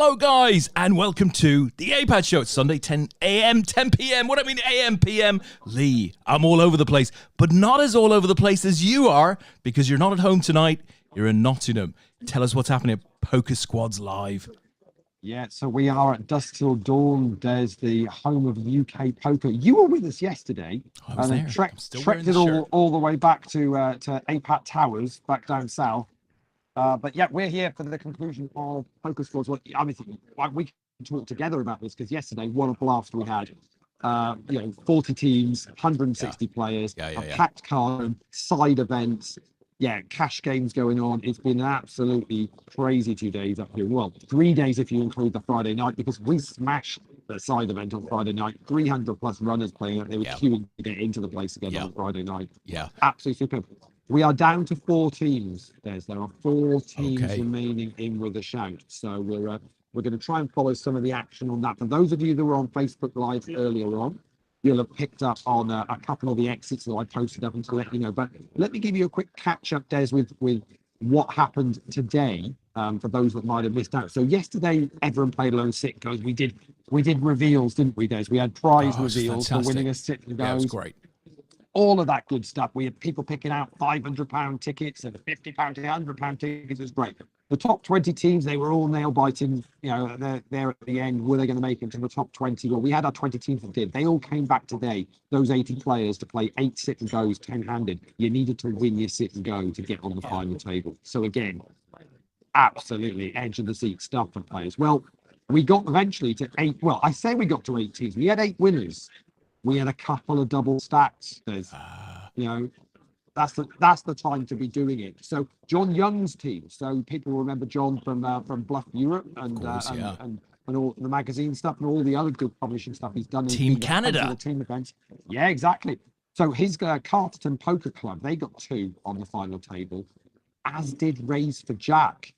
Hello, guys, and welcome to the APAT show. It's Sunday, 10 a.m., 10 p.m. What I mean, a.m., p.m. Leigh, I'm all over the place, but not as all over the place as you are, because you're not at home tonight. You're in Nottingham. Tell us what's happening at Poker Squads Live. Yeah, so we are at Dusk Till Dawn. There's the home of UK poker. You were with us yesterday. I was there. Trekked it all the way back to APAT Towers, back down south. But yeah, we're here for the conclusion of Poker Squads. Well, I mean, we can talk together about this because yesterday, what a blast we had. 40 teams, 160 players, a packed card, side events. Yeah, cash games going on. It's been absolutely crazy 2 days up here. Well, 3 days if you include the Friday night, because we smashed the side event on Friday night. 300 plus runners playing it. They were queuing to get into the place again on Friday night. Yeah, absolutely superb. We are down to 4 teams. There are 4 teams remaining in with a shout. So we're going to try and follow some of the action on that. For those of you that were on Facebook Live earlier on, you'll have picked up on a couple of the exits that I posted up and to let you know. But let me give you a quick catch up, Des, with what happened today for those that might have missed out. So yesterday, everyone played alone sit and goes. We did reveals, didn't we, Des? We had prize reveals for winning a sit and goes. Yeah, it was great. All of that good stuff. We had people picking out £500 tickets and £50 to £100 tickets. It was great. The top 20 teams, they were all nail biting. You know, they're at the end. Were they going to make it to the top 20? Well, we had our 20 teams that did. They all came back today, those 80 players, to play 8 sit and goes, 10-handed. You needed to win your sit and go to get on the final table. So again, absolutely edge of the seat stuff for players. Well, we got eventually to 8. Well, I say we got to 8 teams. We had 8 winners. We had a couple of double stacks. There's, that's the time to be doing it. So John Young's team. So people remember John from Bluff Europe and all the magazine stuff and all the other good publishing stuff he's done. Team Canada. Team events. Yeah, exactly. So his Carterton Poker Club, they got 2 on the final table, as did Raise for Jack,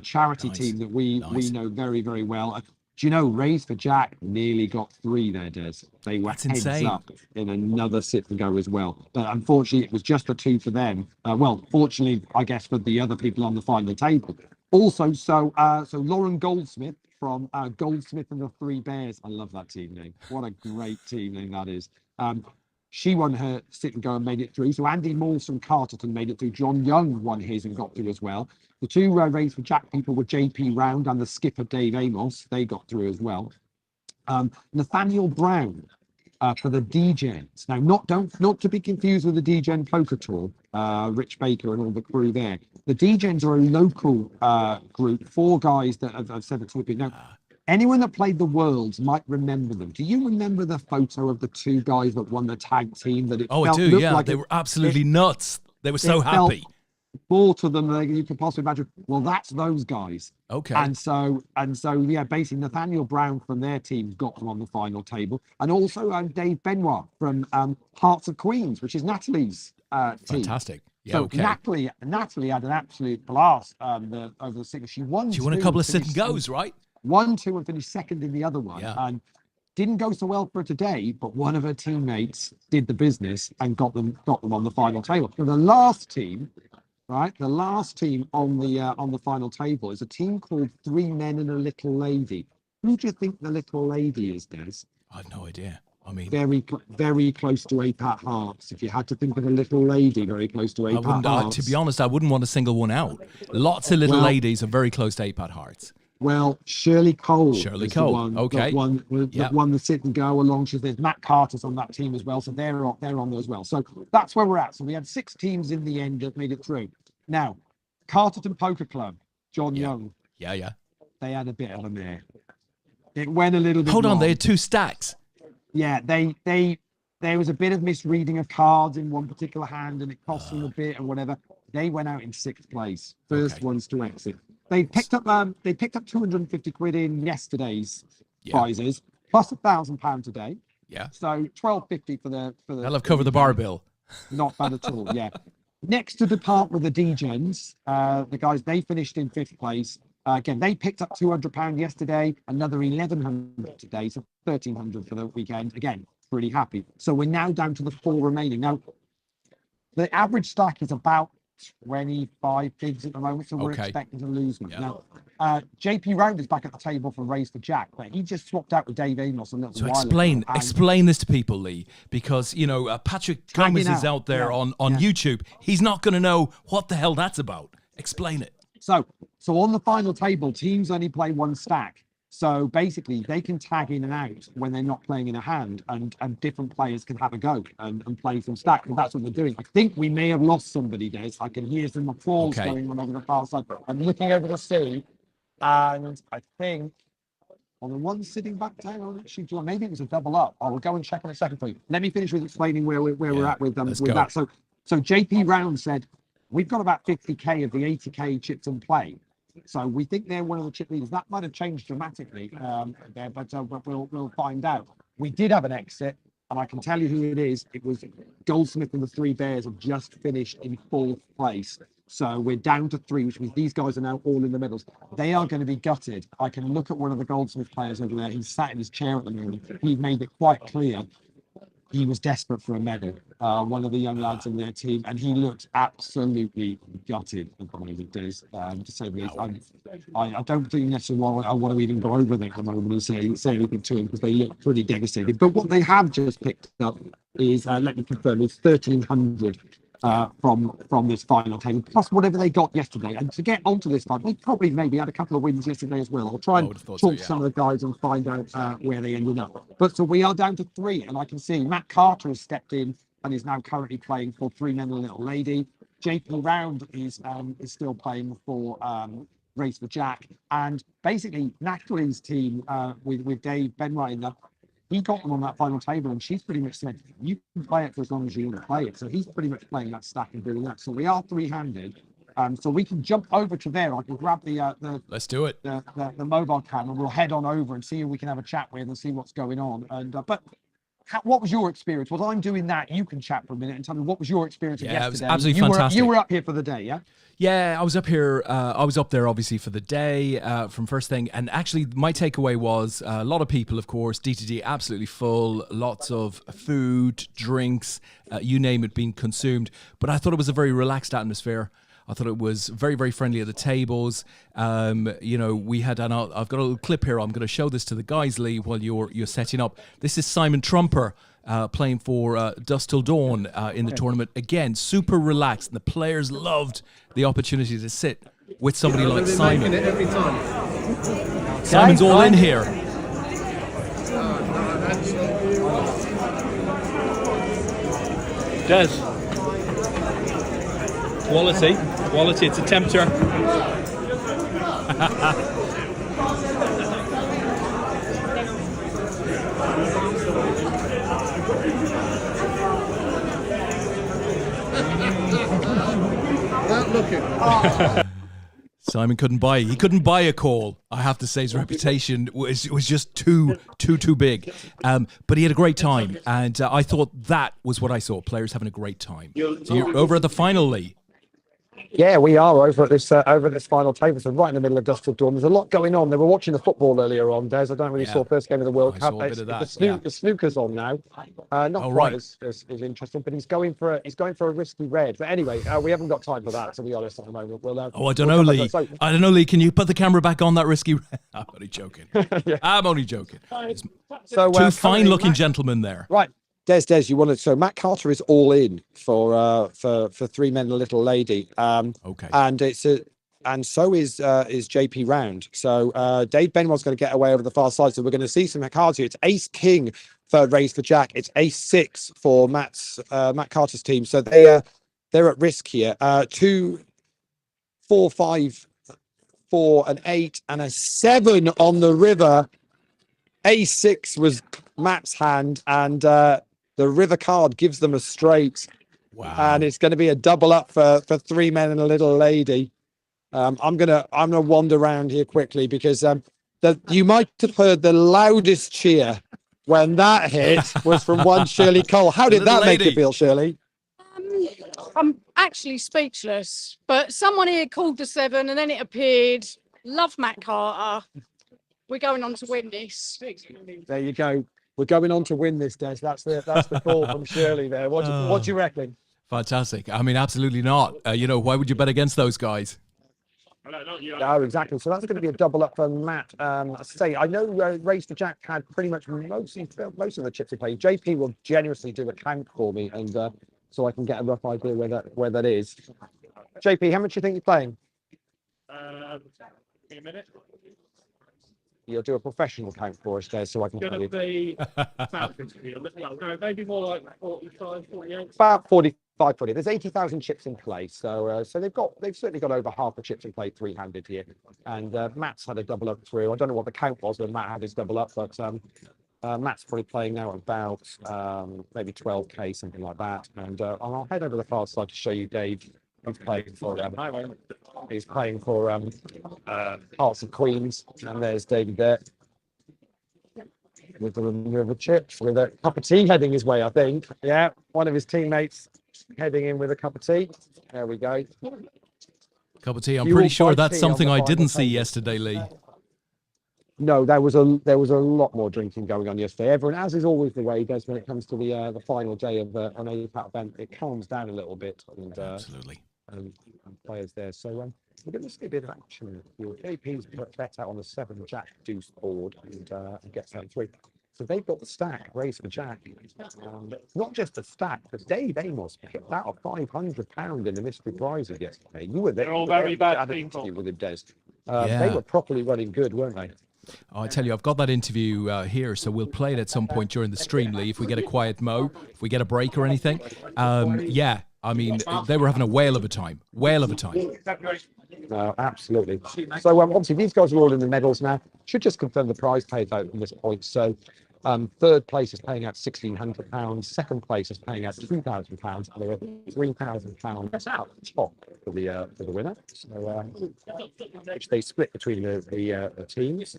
charity team that we know very, very well. Do you know, Raise for Jack nearly got 3 there, Des. They were heads up in another sit and go as well. But unfortunately, it was just the 2 for them. Fortunately, I guess, for the other people on the final table. Also, so Lauren Goldsmith from Goldsmith and the 3 Bears. I love that team name. What a great team name that is. She won her sit and go and made it through. So Andy Morse from Carterton made it through. John Young won his and got through as well. The 2 Raise for Jack people were JP Round and the skipper Dave Amos. They got through as well. Nathaniel Brown for the D-Gens. Now, not to be confused with the D-Gen Poker Tour, Rich Baker and all the crew there. The D-Gens are a local group, 4 guys that I've said it to people. Now, anyone that played the Worlds might remember them. Do you remember the photo of the 2 guys that won the tag team? I do, yeah. Like they were absolutely nuts. They were so happy. More to them than you could possibly imagine. Well, that's those guys. Okay. And so, yeah, basically Nathaniel Brown from their team got them on the final table. And also Dave Benoit from Hearts of Queens, which is Natalie's team. Fantastic. Yeah, so Natalie had an absolute blast over the 6. She won a couple of sit and goes, right? 1, 2, and finished second in the other one. Yeah. And didn't go so well for her today, but one of her teammates did the business and got them on the final table. So the last team on the final table is a team called 3 Men and a Little Lady. Who do you think the little lady is, Des? I have no idea. I mean, very close to APAT Hearts. If you had to think of a little lady, very close to APAT Hearts. To be honest, I wouldn't want to single one out. Lots of little ladies are very close to APAT Hearts. Well, Shirley Cole. The one that won the sit and go along. There's Matt Carter's on that team as well, so they're on there as well. So that's where we're at. So we had 6 teams in the end that made it through. Now, Carterton Poker Club, John Young. Yeah. They had a bit of a mare. It went a little bit. Hold on, wrong. they had 2 stacks. Yeah, there was a bit of misreading of cards in one particular hand, and it cost them a bit and whatever. They went out in 6th place, first ones to exit. They picked up 250 quid in yesterday's prizes, plus £1,000 today. Yeah. So 1250 for the. They'll have covered the bar bill. Not bad at all. Yeah. Next to depart with the D-Gens, the guys, they finished in 5th place. Again, they picked up £200 yesterday, another 1,100 today, so 1,300 for the weekend. Again, pretty happy. So we're now down to the 4 remaining. Now, the average stack is about 25 bigs at the moment, so we're Okay. expecting to lose them. Yeah. Now, JP Round is back at the table for Race for Jack, but he just swapped out with Dave Amos a little So while explain ago. and explain this to people, Lee, because Patrick Gomez is out there on YouTube. He's not going to know what the hell that's about. Explain it. So on the final table, teams only play one stack. So basically, they can tag in and out when they're not playing in a hand, and different players can have a go and play some stack. And that's what they're doing. I think we may have lost somebody, Des. I can hear some applause going on over the far side. I'm looking over the sea, and I think on the one sitting back down, actually, maybe it was a double up. I will go and check in a second for you. Let me finish with explaining where we're at with that. So JP Round said, we've got about 50K of the 80K chips in play. So we think they're one of the chip leaders. That might have changed dramatically there, but we'll find out. We did have an exit, and I can tell you who it is. It was Goldsmith and the Three Bears have just finished in 4th place. So we're down to 3, which means these guys are now all in the medals. They are going to be gutted. I can look at one of the Goldsmith players over there. He's sat in his chair at the moment. He made it quite clear he was desperate for a medal, one of the young lads in their team, and he looked absolutely gutted at the moment, to say the least. I don't think necessarily I want to even go over there at the moment and say anything to him, because they look pretty devastated. But what they have just picked up is, let me confirm, it's 1,300 from this final table, plus whatever they got yesterday. And to get onto this fight, they probably maybe had a couple of wins yesterday as well. I'll try and talk to some of the guys and find out where they ended up. But so we are down to 3, and I can see Matt Carter has stepped in and is now currently playing for 3 Men and a Little Lady. JP Round is still playing for Race for Jack, and basically Natalie's team with Dave Benwright in there. He got them on that final table, and she's pretty much said, you can play it for as long as you want to play it. So he's pretty much playing that stack and doing that. So we are 3-handed. So we can jump over to there. I can grab the let's do it. The mobile cam, and we'll head on over and see who we can have a chat with and see what's going on. And but what was your experience? While I'm doing that, you can chat for a minute and tell me what was your experience of yesterday. It was absolutely fantastic. You were up here for the day, yeah? Yeah, I was up here. I was up there obviously for the day from first thing, and actually my takeaway was a lot of people, of course, D2D absolutely full, lots of food, drinks, you name it, being consumed. But I thought it was a very relaxed atmosphere. I thought it was very, very friendly at the tables. We had, and I've got a little clip here. I'm going to show this to the guys, Lee, while you're setting up. This is Simon Trumper playing for Dusk Till Dawn in the tournament. Again, super relaxed. And the players loved the opportunity to sit with somebody like Simon. Every time. Simon's all in here. Des. Quality, it's a tempter. Simon couldn't buy. He couldn't buy a call. I have to say, his reputation was just too big. But he had a great time, and I thought that was what I saw. Players having a great time. So you're over at the final, Lee. Yeah, we are over at this final table. So right in the middle of Dusk Till Dawn. There's a lot going on. They were watching the football earlier on, Des. I don't really saw first game of the World Cup. The snooker's on now. Not quite as interesting, but he's going for a risky red. But anyway, we haven't got time for that, to be honest, at the moment. I don't know, Lee. I don't know, Lee. Can you put the camera back on that risky red? I'm only joking. I'm only joking. So two fine-looking gentlemen there. Right. Des, you wanted, so Matt Carter is all in for 3 Men and a Little Lady. Okay. And so is JP Round. So Dave Benwell's going to get away over the far side. So we're going to see some cards here. It's Ace King for Race for Jack. It's Ace 6 for Matt Carter's team. So they're at risk here. 2, 4, 5, 4, an 8, and a 7 on the river. Ace 6 was Matt's hand, and the river card gives them a straight. Wow. And it's going to be a double up for 3 Men and a Little Lady. I'm gonna wander around here quickly because you might have heard the loudest cheer when that hit was from one Shirley Cole. How did that make you feel, Shirley? I'm actually speechless, but someone here called the 7 and then it appeared. Love Matt Carter. We're going on to win this. There you go. We're going on to win this, Des. That's the call from Shirley there. What do you reckon? Fantastic. I mean, absolutely not. Why would you bet against those guys? No, exactly. So that's going to be a double up for Matt. I say, I know Race for Jack had pretty much most of the chips he played. JP will generously do a count for me, and so I can get a rough idea where that is. JP, how much do you think you're playing? In a minute. You'll do a professional count for us there, so I can tell you. Be maybe more like 45, 48. About 45, 40. There's 80,000 chips in play, so they've certainly got over half the chips in play three-handed here. And Matt's had a double up through. I don't know what the count was when Matt had his double up, but Matt's probably playing now at about maybe 12k, something like that. And I'll head over the far side to show you Dave. He's playing for Hearts of Queens, and there's David there with a chip, with a cup of tea heading his way, I think. Yeah, one of his teammates heading in with a cup of tea. There we go. Cup of tea. I'm pretty sure that's something I didn't see yesterday, Leigh. No, there was a lot more drinking going on yesterday. Everyone, as is always the way, does when it comes to the final day of an APAT event, it calms down a little bit. And, absolutely. And players there. So we're going to see a bit of action. JP's put bet out on the 7 Jack Deuce board and gets out 3. So they've got the stack raised for Jack. Not just a stack, but Dave Amos picked out a £500 in the mystery prizes yesterday. You were there. They're all very bad people. With him, Des. They were properly running good, weren't they? Oh, I tell you, I've got that interview here, so we'll play it at some point during the stream, Leigh, if we get a quiet mo, if we get a break or anything. Yeah, I mean, they were having a whale of a time. Whale of a time. No, absolutely. So obviously these guys are all in the medals now. Should just confirm the prize paid out from this point. So third place is paying out £1,600. Second place is paying out £2,000. And there are £3,000 out the top for the winner. So which they split between the teams.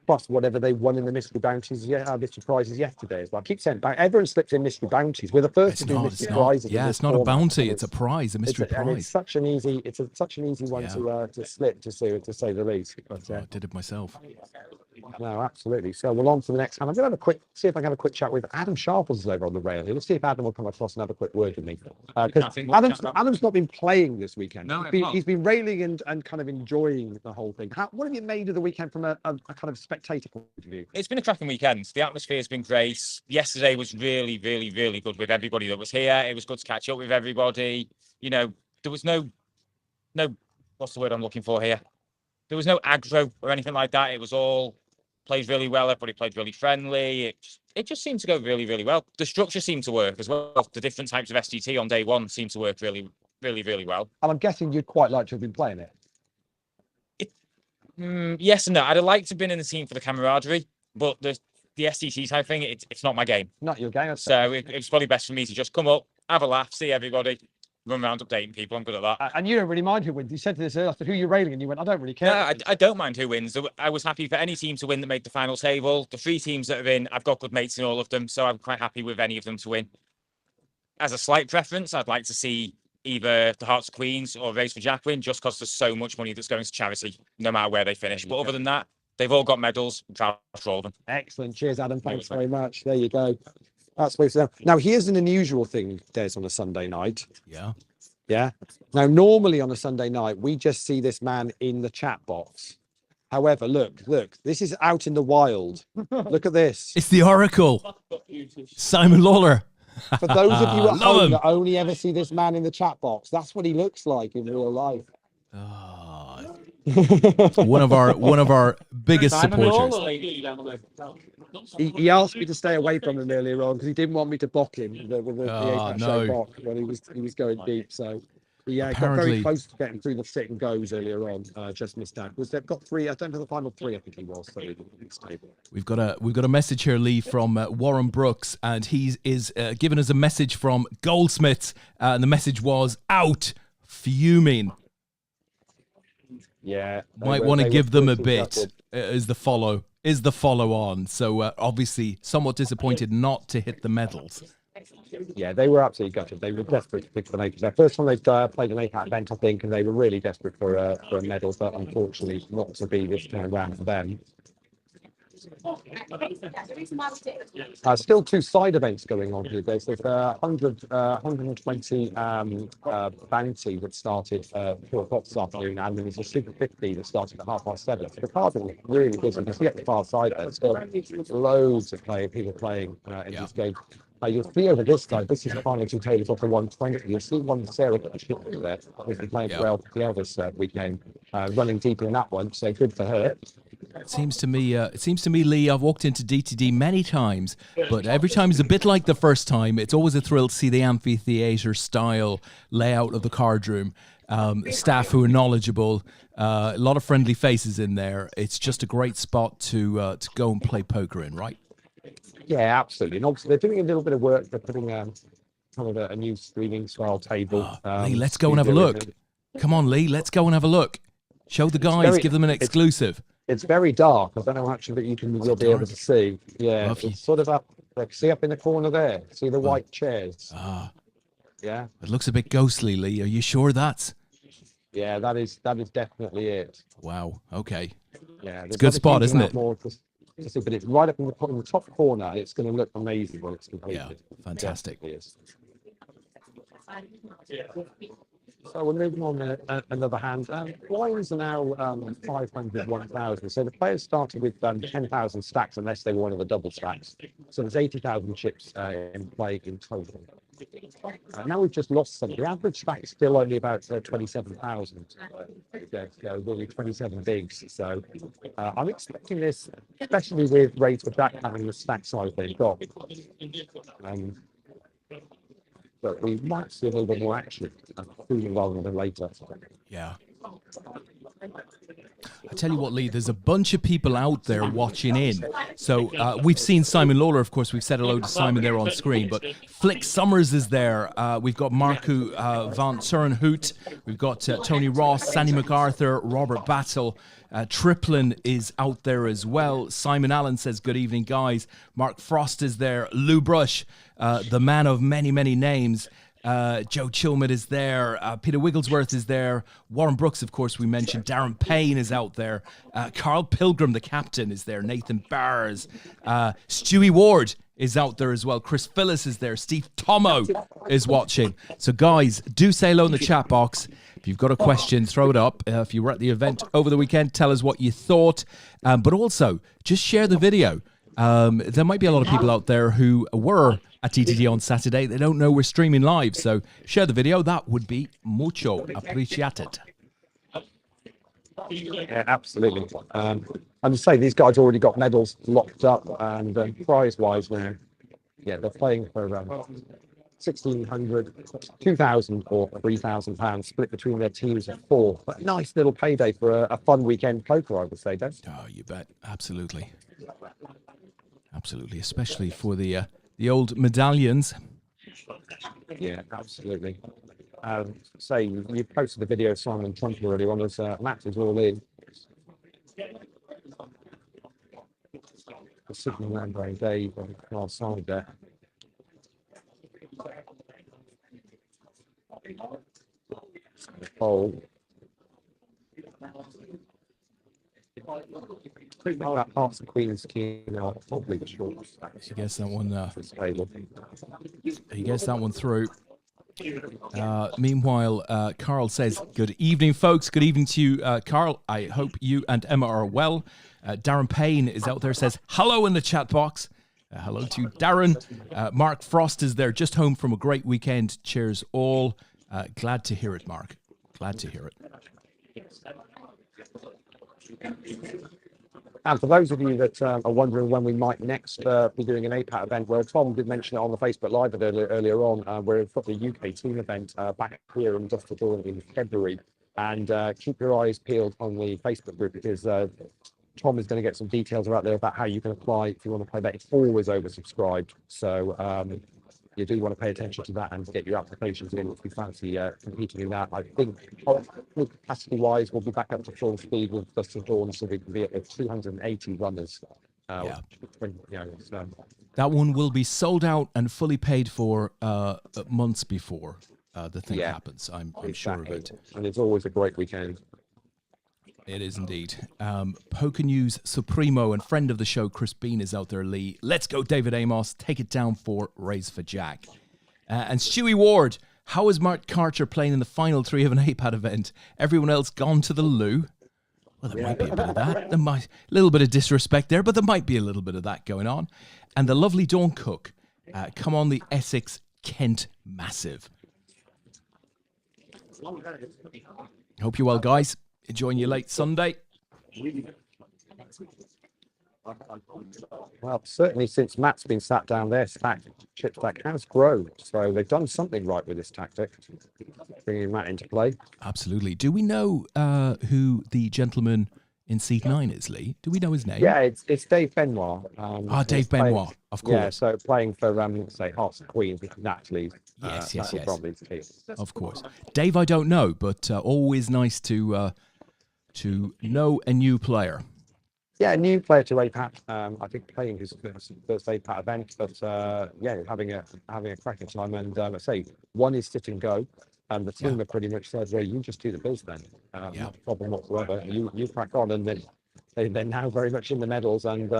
Plus whatever they won in the mystery bounties, mystery prizes yesterday as well. I keep saying everyone slips in mystery bounties. We're the first to do mystery prizes. Yeah, it's not a bounty; it's a prize, a mystery prize. It's such an easy one to slip, to say the least. But I did it myself. No, absolutely. So we're on to the next time. I'm going to see if I can have a quick chat with Adam Sharples is over on the rail here. Let's see if Adam will come across and have a quick word with me. Because Adam's not been playing this weekend. No, he's been railing and kind of enjoying the whole thing. What have you made of the weekend from a kind of spectator point of view? It's been a cracking weekend. The atmosphere has been great. Yesterday was really, really, really good with everybody that was here. It was good to catch up with everybody. There was no, what's the word I'm looking for here? There was no aggro or anything like that. It was all played really well. Everybody played really friendly. It just seemed to go really, really well. The structure seemed to work as well. The different types of SDT on day one seemed to work really, really, really well. And I'm guessing you'd quite like to have been playing it. Yes and no. I'd have liked to have been in the team for the camaraderie, but the SDT type thing, it's not my game. Not your game. So it was probably best for me to just come up, have a laugh, see everybody, run around updating people. I'm good at that. And you don't really mind who wins. You said to this earlier, who you're railing, and you went, I don't really care. No, I don't mind who wins. I was happy for any team to win that made the final table. The 3 teams that are in, I've got good mates in all of them, so I'm quite happy with any of them to win. As a slight preference, I'd like to see either the Hearts of Queens or Race for Jack win, just because there's so much money that's going to charity, no matter where they finish. But other than that, they've all got medals. I'm proud for all of them. Excellent. Cheers, Adam. Thanks very much. There you go. That's what now, here's an unusual thing, Des, on a Sunday night. Yeah. Now, normally on a Sunday night, we just see this man in the chat box. However, look, this is out in the wild. Look at this. It's the Oracle. Simon Lawler. For those of you at home that only ever see this man in the chat box, that's what he looks like in real life. One of our biggest supporters. He asked me to stay away from him earlier on because he didn't want me to block him with the APAT show block when he was going deep. So got very close to getting through the sit and goes earlier on. Just missed out because they've got 3. I don't know the final 3. I think he was. So we've got a message here, Leigh, from Warren Brooks, and he is giving us a message from Goldsmiths, and the message was out fuming. Yeah, might want to give them a bit. Is the follow on? So obviously, somewhat disappointed not to hit the medals. Yeah, they were absolutely gutted. They were desperate to pick the medals. Their first time they've played an APAT event, I think, and they were really desperate for a medal, but unfortunately not to be this time around for them. Still two side events going on here. There's 120 bounty that started 2 o'clock this afternoon, and then there's a Super 50 that started at 7:30. So the cards are really busy. You can see at the far side there's still loads of people playing in this game. You'll see over this side, this is the final 2 tables off the 120. You'll see one Sarah there, who's been playing for LPL this weekend, running deeper in that one, so good for her. It seems to me, Leigh, I've walked into DTD many times, but every time is a bit like the first time. It's always a thrill to see the amphitheatre style layout of the card room. Staff who are knowledgeable, a lot of friendly faces in there. It's just a great spot to go and play poker in, right? Yeah, absolutely. And obviously, they're doing a little bit of work. They're putting kind of a new streaming style table. Leigh, let's go and have a look. Come on, Leigh, let's go and have a look. Show the guys, give them an exclusive. It's very dark. I don't know actually that you'll be able to see. Yeah, it's sort of up. Like, see up in the corner there. See the white chairs. Yeah. It looks a bit ghostly, Leigh. Are you sure that's? Yeah, that is definitely it. Wow. Okay. Yeah, it's a good spot, isn't it? But it's right up in the top corner. It's going to look amazing when it's completed. Yeah, fantastic. So we're moving on another hand. Blinds are now 500, 1,000. So the players started with 10,000 stacks unless they were one of the double stacks. So there's 80,000 chips in play in total. Now we've just lost some. The average stack is still only about 27,000. Really 27 bigs. So I'm expecting this, especially with rates for Jack having the stack size they've got. But we might see a little bit more action sooner rather than later. Yeah. I tell you what, Leigh, there's a bunch of people out there watching in. So we've seen Simon Lawler, of course. We've said hello to Simon there on screen. But Flick Summers is there. We've got Marco van Turenhout. We've got Tony Ross, Sandy MacArthur, Robert Battle. Triplin is out there as well. Simon Allen says, good evening, guys. Mark Frost is there. Lou Brush, the man of many, many names. Joe Chilmot is there. Peter Wigglesworth is there. Warren Brooks, of course, we mentioned. Darren Payne is out there. Carl Pilgrim, the captain, is there. Nathan Barrs. Stewie Ward is out there as well. Chris Phillis is there. Steve Tomo is watching. So, guys, do say hello in the chat box. If you've got a question, throw it up. If you were at the event over the weekend, tell us what you thought. But also, just share the video. There might be a lot of people out there who were at TTD on Saturday. They don't know we're streaming live. So share the video. That would be mucho appreciated. Yeah, absolutely. I'm just saying, these guys already got medals locked up, and prize-wise now, yeah, they're playing for 1,600, 2,000 or 3,000 pounds split between their teams of 4. But nice little payday for a fun weekend poker, I would say, Des. Oh, you bet. Absolutely. Absolutely. Especially for the old medallions. Yeah, absolutely. Say, you posted the video of Simon Trump earlier on as Matt is all in. The Sydney Landray Dave on the far side there. Oh. I think that Hearts and Queens key now probably the short stack. He gets that one. He gets that one through. Meanwhile, Carl says, good evening, folks. Good evening to you, Carl. I hope you and Emma are well. Darren Payne is out there, says hello in the chat box. Hello to Darren. Mark Frost is there, just home from a great weekend. Cheers all. Glad to hear it, Mark. Glad to hear it. And for those of you that are wondering when we might next be doing an APAT event, well, Tom did mention it on the Facebook Live earlier on. We've got the UK team event back here in Dusk in February. And keep your eyes peeled on the Facebook group, because Tom is going to get some details out there about how you can apply if you want to play that. It's always oversubscribed. So you do want to pay attention to that and get your applications in if you fancy competing in that. I think capacity-wise, we'll be back up to full speed with Dust and Dawn, so we can be at 280 runners. That one will be sold out and fully paid for months before the thing happens. I'm sure of it. And it's always a great weekend. It is indeed. Poker News Supremo and friend of the show, Chris Bean, is out there, Leigh. Let's go, David Amos. Take it down for Raise for Jack. And Stewie Ward, how is Mark Carter playing in the final 3 of an APAT event? Everyone else gone to the loo? Well, there might be a bit of that. There might, a little bit of disrespect there, but there might be a little bit of that going on. And the lovely Dawn Cook, come on the Essex Kent Massive. Hope you're well, guys. Enjoying your late Sunday. Well, certainly since Matt's been sat down there, chip stack has grown. So they've done something right with this tactic, bringing Matt into play. Absolutely. Do we know who the gentleman in seat 9 is, Leigh? Do we know his name? Yeah, it's Dave Benoit. Dave Benoit, of course. Yeah, so playing for, say, Hearts and Queens, which naturally, yes. probably the case. Of course. Dave, I don't know, but always nice to know a new player. Yeah, a new player to APAT. I think playing his first APAT event, but having a cracking time. And I say one is sit and go, and the team are pretty much said, "Well, you just do the biz then. Not a problem whatsoever. You crack on." And then they're now very much in the medals and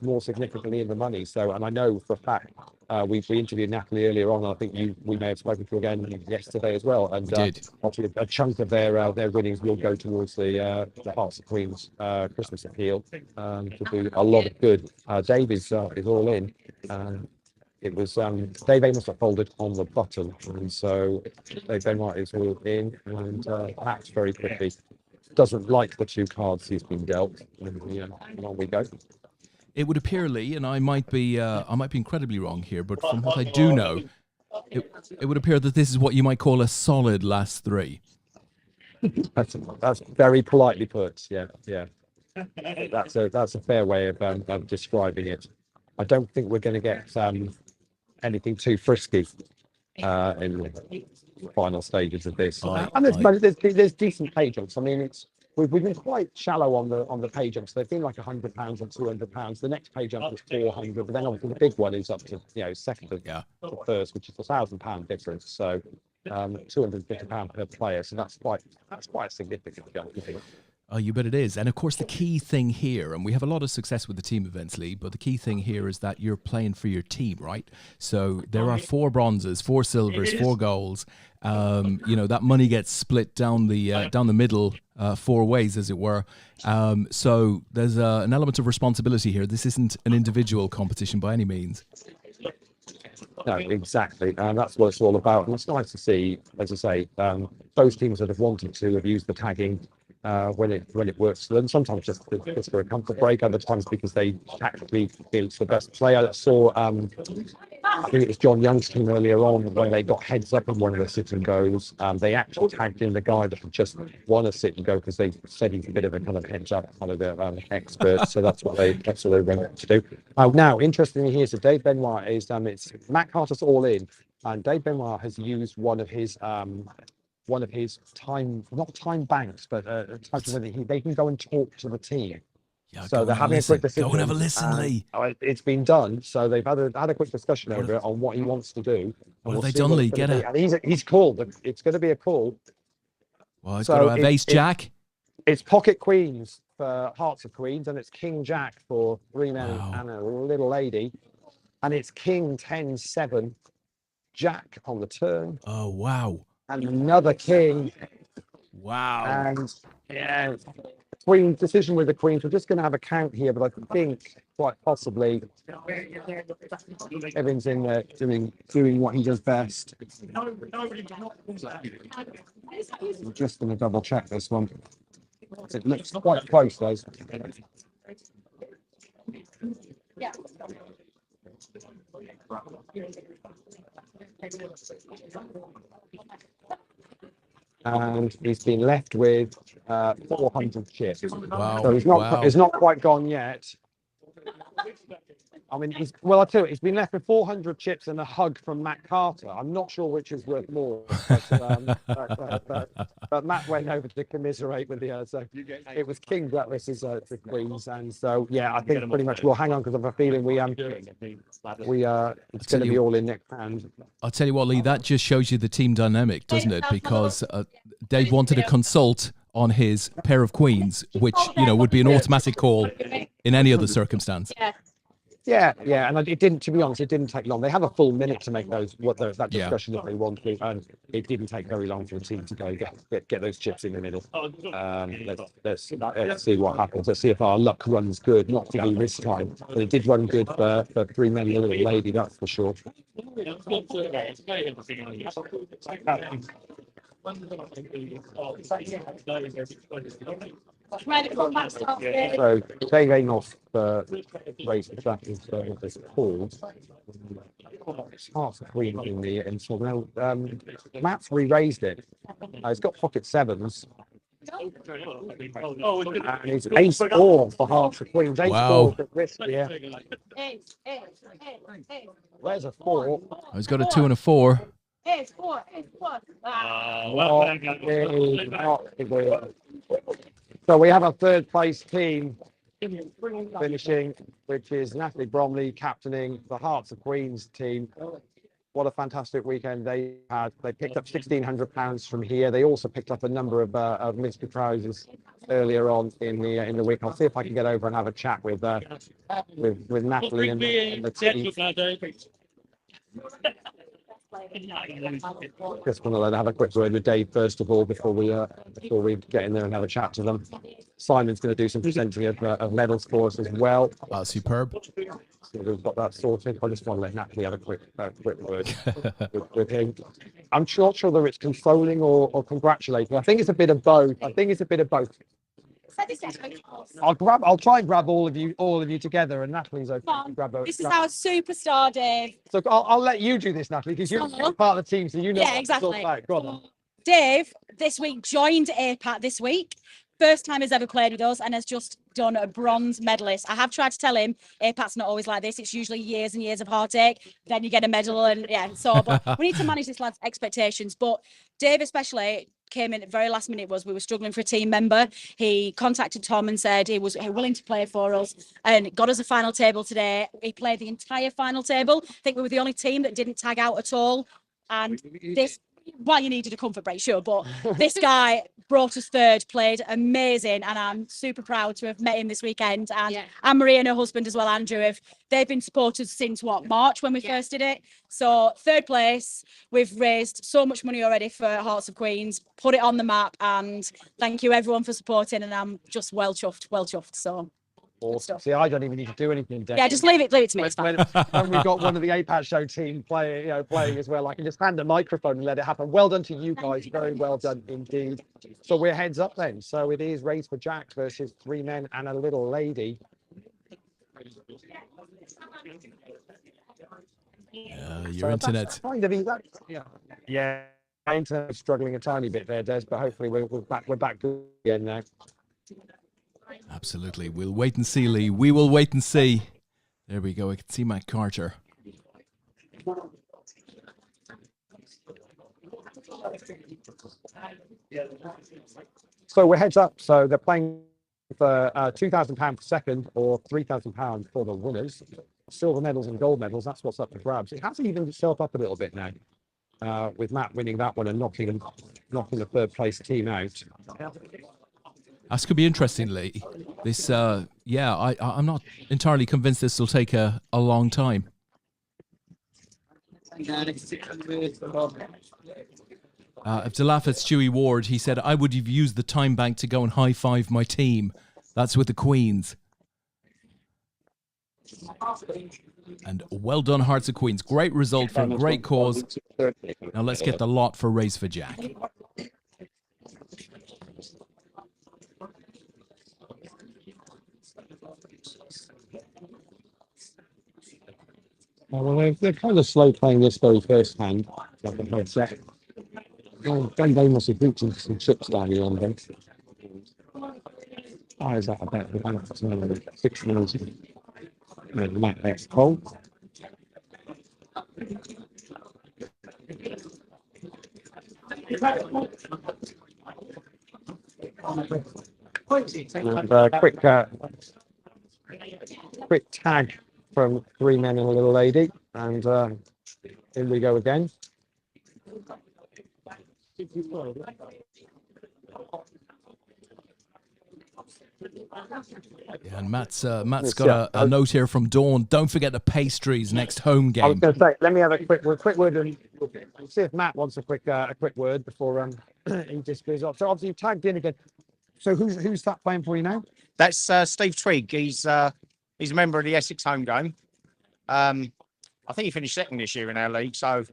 more significantly in the money. So, and I know for a fact we interviewed Natalie earlier on. And I think we may have spoken to her again yesterday as well. And obviously a chunk of their winnings will go towards the Hearts and Queens Christmas appeal to do a lot of good. Dave is all in. It was Dave Amos that folded on the button, and so Dave Benoit is all in, and Matt very quickly doesn't like the 2 cards he's been dealt, and on we go. It would appear, Leigh, and I might be incredibly wrong here, but from what I do know, it would appear that this is what you might call a solid last 3. That's very politely put. Yeah. That's a fair way of describing it. I don't think we're going to get anything too frisky in the final stages of this. And there's decent pay jumps. I mean, we've been quite shallow on the pay jumps. They've been like £100 or £200. The next pay jump is 400, but then obviously the big one is up to second to first, which is a £1,000 difference. So £250 per player. So that's quite a significant jump. Oh, you bet it is. And of course, the key thing here, and we have a lot of success with the team events, Leigh, but the key thing here is that you're playing for your team, right? So there are 4 bronzes, 4 silvers, 4 golds. That money gets split down the middle 4 ways, as it were. So there's an element of responsibility here. This isn't an individual competition by any means. No, exactly. And that's what it's all about. And it's nice to see, as I say, those teams that have wanted to have used the tagging when it works for them. Sometimes just for a comfort break, other times because they tactically feel it's the best player. I saw, I think it was John Young's team earlier on when they got heads up in one of the sit and goes. They actually tagged in the guy that had just won a sit and go because they said he's a bit of a kind of heads up kind of expert. So that's what they went to do. Now, interestingly here, so Dave Benoit is it's Matt Carter's all in, and Dave Benoit has used one of his not time banks, but types of they can go and talk to the team. Yeah, so they're having a quick discussion. Go and have a listen, Leigh. It's been done, so they've had a quick discussion over it on what he wants to do. What have they done, Leigh? Get it. And he's called. It's going to be a call. Well, it's got to have Ace Jack. It's Pocket Queens for Hearts of Queens, and it's King Jack for 3 men and a little lady, and it's King 10-7 Jack on the turn. Oh wow! And another king. Wow. And Queen decision with the Queens. We're just going to have a count here, but I think quite possibly Evan's in there doing what he does best. I'm just going to double check this one. It looks quite close, though. Yeah. And he's been left with 400 chips. Wow. So he's not quite gone yet. I mean, I'll tell you, he's been left with 400 chips and a hug from Matt Carter. I'm not sure which is worth more, but Matt went over to commiserate with the so it was King Jack versus the Queens, and so yeah, I think pretty much we'll hang on because I have a feeling it's going to be all in next hand. I'll tell you what, Leigh, that just shows you the team dynamic, doesn't it? Because Dave wanted to consult on his pair of queens, which, you know, would be an automatic call in any other circumstance. Yeah, and it didn't. To be honest, it didn't take long. They have a full minute to make that Yeah. discussion that they want to, and it didn't take very long for the team to go get those chips in the middle. Let's see what happens. Let's see if our luck runs good. Not to be this time, but it did run good for three men and a little lady. That's for sure. So taking off the race for Jack is called. It's half a queen in the install. Now, Matt's re-raised it. It's got pocket sevens. And it's ace four for half the queens. Ace Wow. four at risk, yeah. Where's a four? He's got a 2 and a 4. So we have a third place team finishing, which is Natalie Bromley captaining the Hearts of Queens team. What a fantastic weekend they had. They picked up £1,600 from here. They also picked up a number of Mister prizes earlier on in the week. I'll see if I can get over and have a chat with Natalie and the team. Just want to have a quick word with Dave first of all before we get in there and have a chat to them. Simon's going to do some presenting of medals for us as well. Superb. So we've got that sorted. I just want to let Natalie have a quick word with him. I'm not sure whether it's consoling or congratulating. I think it's a bit of both. I'll try and grab all of you together, and Natalie's okay. This is our superstar, Dave. So I'll let you do this, Natalie, because you're part of the team, so you know. Yeah, what exactly. it's all about. Go on then. Dave this week joined APAT this week. First time he's ever played with us and has just done a bronze medalist. I have tried to tell him APAT's not always like this. It's usually years and years of heartache. Then you get a medal and but we need to manage this lad's expectations. But Dave especially came in at the very last minute. We were struggling for a team member. He contacted Tom and said he was willing to play for us and got us a final table today. He played the entire final table. I think we were the only team that didn't tag out at all. And you needed a comfort break, sure, but this guy brought us third, played amazing, and I'm super proud to have met him this weekend. And Anne-Marie and her husband as well, Andrew, they've been supporters since March when we first did it. So third place, we've raised so much money already for Hearts of Queens, put it on the map, and thank you everyone for supporting, and I'm just well chuffed. So Awesome. See, I don't even need to do anything. Dave. yeah, just leave it to me. It's fine. When we've got one of the APAT show team playing as well, I can just hand a microphone and let it happen. Well done to you guys. Very well done indeed. So we're heads up then. So it is race for Jack versus three men and a little lady. Your internet. Kind of easy. Yeah. My internet's struggling a tiny bit there, Des, but hopefully we're back good again now. Absolutely. We'll wait and see, Leigh. We will wait and see. There we go. I can see Matt Carter. So we're heads up. So they're playing for £2,000 for second or £3,000 for the winners. Silver medals and gold medals. That's what's up for grabs. It has evened itself up a little bit now, with Matt winning that one and knocking the third place team out. This could be interesting, Leigh. This, I'm not entirely convinced this will take a long time. To laugh at Stewie Ward, he said, I would have used the time bank to go and high-five my team. That's with the Queens. And well done, Hearts of Queens. Great result for a great cause. Now let's get the lot for Race for Jack. Well, they're kind of slow playing this very first hand. Then they must have booked some chips down here on them. Oh, is that a bet? 6 minutes. And Matt that's cold. And, quick tag from three men and a little lady, and in we go again. Yeah, and Matt's got a note here from Dawn. Don't forget the pastries next home I was game. going to say, let me have a quick word, and see if Matt wants a quick word before he disappears off. So obviously you've tagged in again. So who's that playing for you now? That's Steve Twigg. He's a member of the Essex home game. I think he finished second this year in our league, so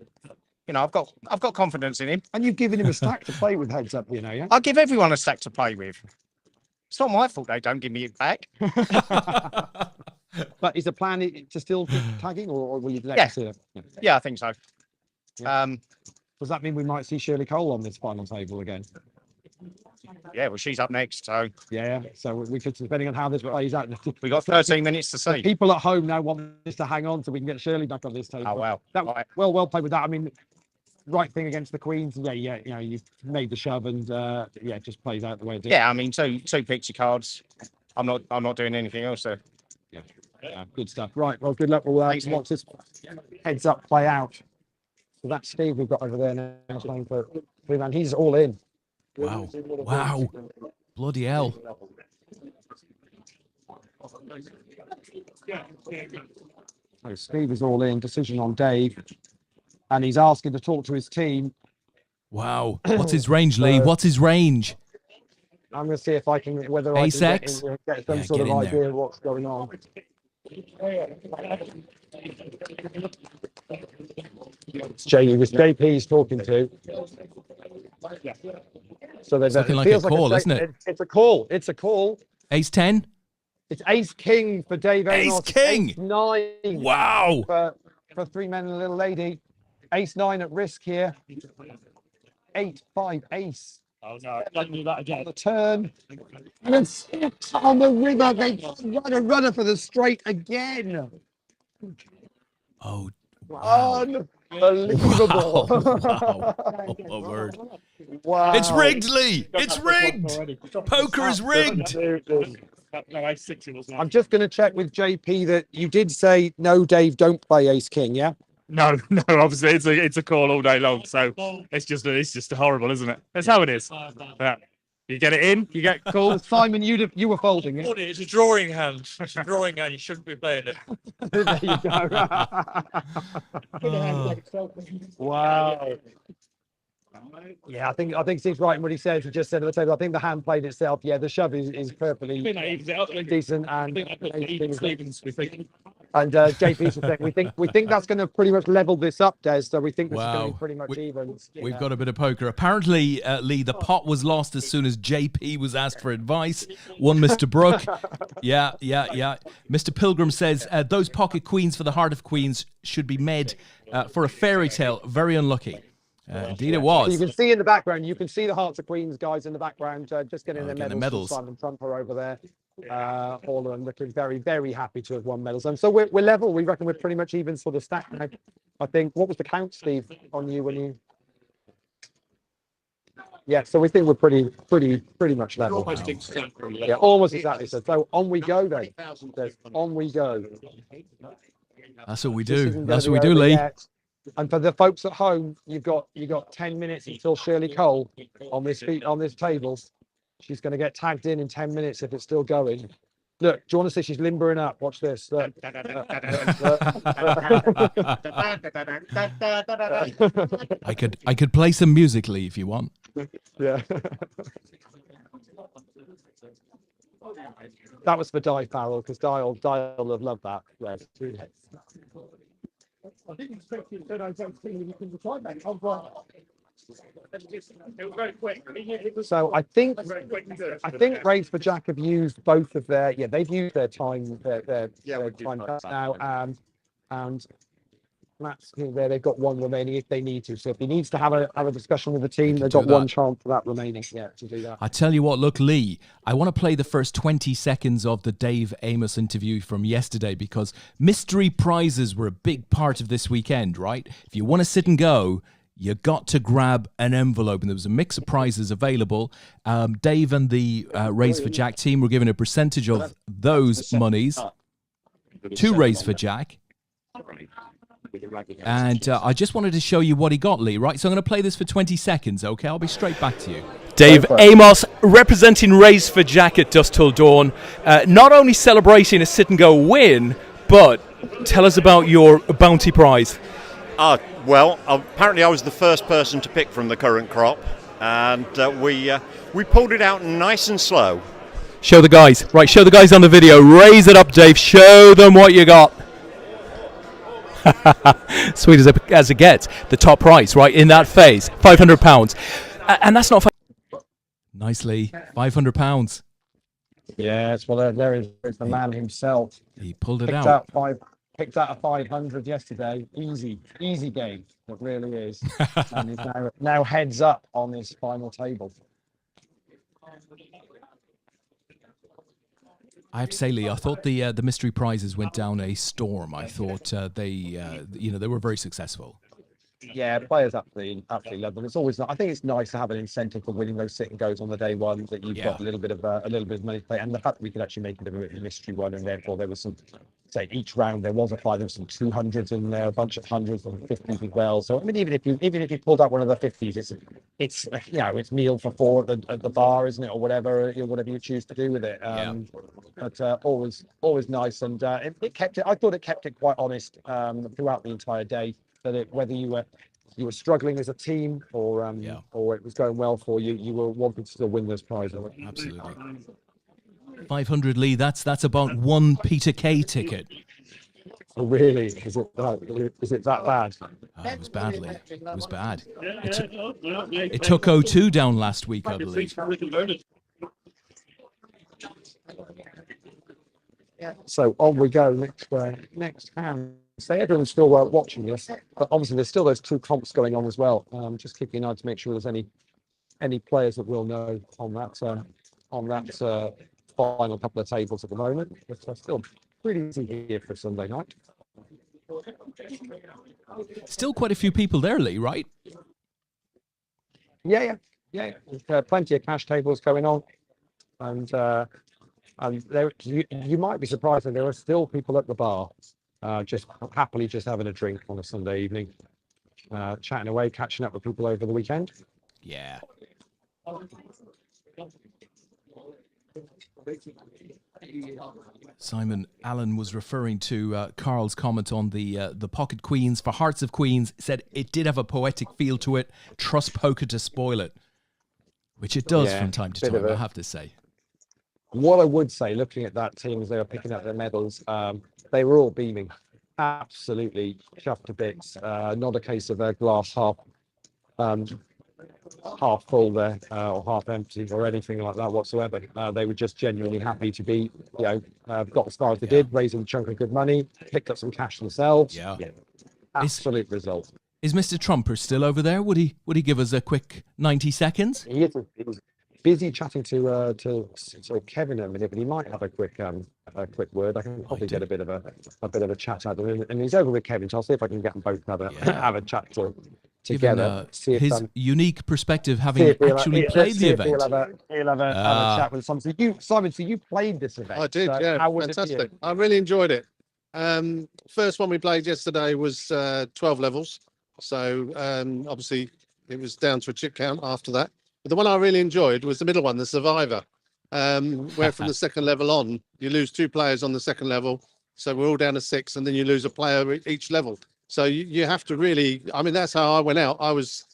I've got confidence in him. And you've given him a stack to play with, heads up, yeah? I give everyone a stack to play with. It's not my fault they don't give me it back. But is the plan to still keep tagging, or will you let Yeah. us see it? Yeah, I think so. Yeah. Does that mean we might see Shirley Cole on this final table again? Yeah, well, she's up next, so Yeah. So we could, depending on how this plays out. we got 13 minutes to see. People at home now want this to hang on so we can get Shirley back on this table. Oh, wow. That, Right. well played with that. I mean, right thing against the Queens. Yeah. You've made the shove, and it just plays out the way it did. Yeah, I mean, two picture cards. I'm not doing anything else there. Yeah, good stuff. Right. Well, good luck. We'll Thanks, watch this heads up play out. So that's Steve we've got over there now playing for Freeman. He's all in. Wow. Bloody hell. So Steve is all in. Decision on Dave, and he's asking to talk to his team. Wow. What's his range, Lee? What's his range? I'm going to see if I can whether I can Ace-X? get some Yeah, sort get of in idea there. of what's going on. It's JP he's talking to. So there's looking like a call, isn't it? It's a call. It's a call. Ace 10? It's Ace King for Dave Amos. Ace King! Ace 9 Wow. for three men and a little lady. Ace 9 at risk here. 8-5 ace. Oh no, don't do that again. On the turn. And it's on the river. They run a runner for the straight again. Oh, wow. Unbelievable. Wow. Oh, my word. Wow. It's rigged, Lee. It's rigged. Poker is rigged. No, ace six it wasn't. I'm just going to check with JP that you did say, no, Dave, don't play ace king, yeah? No, obviously it's a call all day long. So it's just horrible, isn't it? That's how it is. Yeah. You get it in, you get called. Simon, you were folding it. It's a drawing hand. It's a drawing hand. You shouldn't be playing it. There you go. Wow. Yeah, I think Steve's right in what he says. He just said at the table, I think the hand played itself. Yeah, the shove is perfectly decent, and JP's saying we think that's going to pretty much level this up, Des. So we think this is going to Wow. be pretty much even. We've got a bit of poker. Apparently, Lee, the pot was lost as soon as JP was asked for advice. One Mr. Brook. Yeah. Mr. Pilgrim says, those pocket queens for the heart of queens should be made for a fairy tale. Very unlucky. Indeed it So was. you can see in the background, you can see the Hearts of Queens guys in the background, just getting their getting medals. the From Simon Trumper over there. All of them looking very, very happy to have won medals. And so we're level. We reckon we're pretty much even sort of stacked now. I think, what was the count, Steve, on you when you? Yeah, so we think we're pretty much level. Yeah, almost exactly. So on we go then. On we go. That's what we This do. isn't That's gonna what we be do, over Lee. yet. And for the folks at home, you've got 10 minutes until Shirley Cole on this table. She's going to get tagged in 10 minutes if it's still going. Look, do you want to see she's limbering up? Watch this. Look. I could play some music, Lee, if you want. Yeah. That was for Di Farrell, because Di'll have loved that. Yeah. I didn't expect you to say I don't think you can reply back. It was very quick. So I think Race for Jack have used both of their they've used their time their time now and Matt's there, they've got one remaining if they need to. So if he needs to have a discussion with the team, they've got one chance for that remaining. Yeah, to do that. I tell you what, look, Lee, I want to play the first 20 seconds of the Dave Amos interview from yesterday because mystery prizes were a big part of this weekend, right? If you want to sit and go, you got to grab an envelope, and there was a mix of prizes available. Dave and the Raise for Jack team were given a percentage of those monies to Raise for Jack. And I just wanted to show you what he got, Leigh, right? So I'm going to play this for 20 seconds, okay? I'll be straight back to you. Dave Amos representing Raise for Jack at Dusk Till Dawn. Not only celebrating a sit-and-go win, but tell us about your bounty prize. Well, apparently I was the first person to pick from the current crop, and we pulled it out nice and slow. Show the guys. Right, show the guys on the video. Raise it up, Dave. Show them what you got. Sweet as it gets. The top price, right, in that phase. £500. And that's not... Nicely. £500. Yes, well, there is the man himself. He pulled it Picked out. Picked out a 500 yesterday. Easy game. It really is. And he's now heads up on this final table. I have to say, Leigh, I thought the mystery prizes went down a storm. I thought they were very successful. Yeah, players absolutely love them. It's always, I think it's nice to have an incentive for winning those sit and goes on the day one, that you've got a little bit of money to play, and the fact that we could actually make it a mystery one, and therefore there was some, say, each round there was some 200s in there, a bunch of hundreds and 50s as well. So I mean, even if you pulled out one of the 50s, it's meal for four at the bar, isn't it, or whatever you choose to do with it. But always nice, and it kept it. I thought it kept it quite honest throughout the entire day. That whether you were struggling as a team or it was going well for you, you were wanting to still win this prize. Absolutely. 500, Leigh. That's about one Peter Kay ticket. Oh, really? Is it that bad? Oh, it was bad, Leigh. It was bad. It took O2 down last week, I believe. So on we go. Next hand. So everyone's still watching this, but obviously there's still those two comps going on as well. Just keeping an eye to make sure there's any players that we'll know on that final couple of tables at the moment. But still pretty easy here for Sunday night. Still quite a few people there, Leigh, right? Yeah. There's plenty of cash tables going on, and there you might be surprised that there are still people at the bar. Just happily having a drink on a Sunday evening, chatting away, catching up with people over the weekend. Yeah. Simon Allen was referring to Carl's comment on the Pocket Queens for Hearts of Queens. Said it did have a poetic feel to it. Trust poker to spoil it, which it does from time to time, I have to say. What I would say, looking at that team as they were picking up their medals, they were all beaming, absolutely chuffed to bits. Not a case of a glass half full there or half empty or anything like that whatsoever. They were just genuinely happy to be, got as far as they did, raising a chunk of good money, picked up some cash themselves. Yeah. Absolute result. Is Mr. Trumper still over there? Would he give us a quick 90 seconds? He was busy chatting to Kevin in a minute, but he might have a quick word. I can probably get a bit of a chat out of him, and he's over with Kevin, so I'll see if I can get them both to have a chat together. Given, his unique perspective, having actually played the event. He'll have a chat with Simon. Simon, so you played this event. I did, so how was fantastic. it for you? I really enjoyed it. First one we played yesterday was 12 levels, so obviously it was down to a chip count after that. But the one I really enjoyed was the middle one, the Survivor, where from the second level on, you lose 2 players on the second level. So we're all down to 6, and then you lose a player each level. So you have to really, I mean, that's how I went out. I was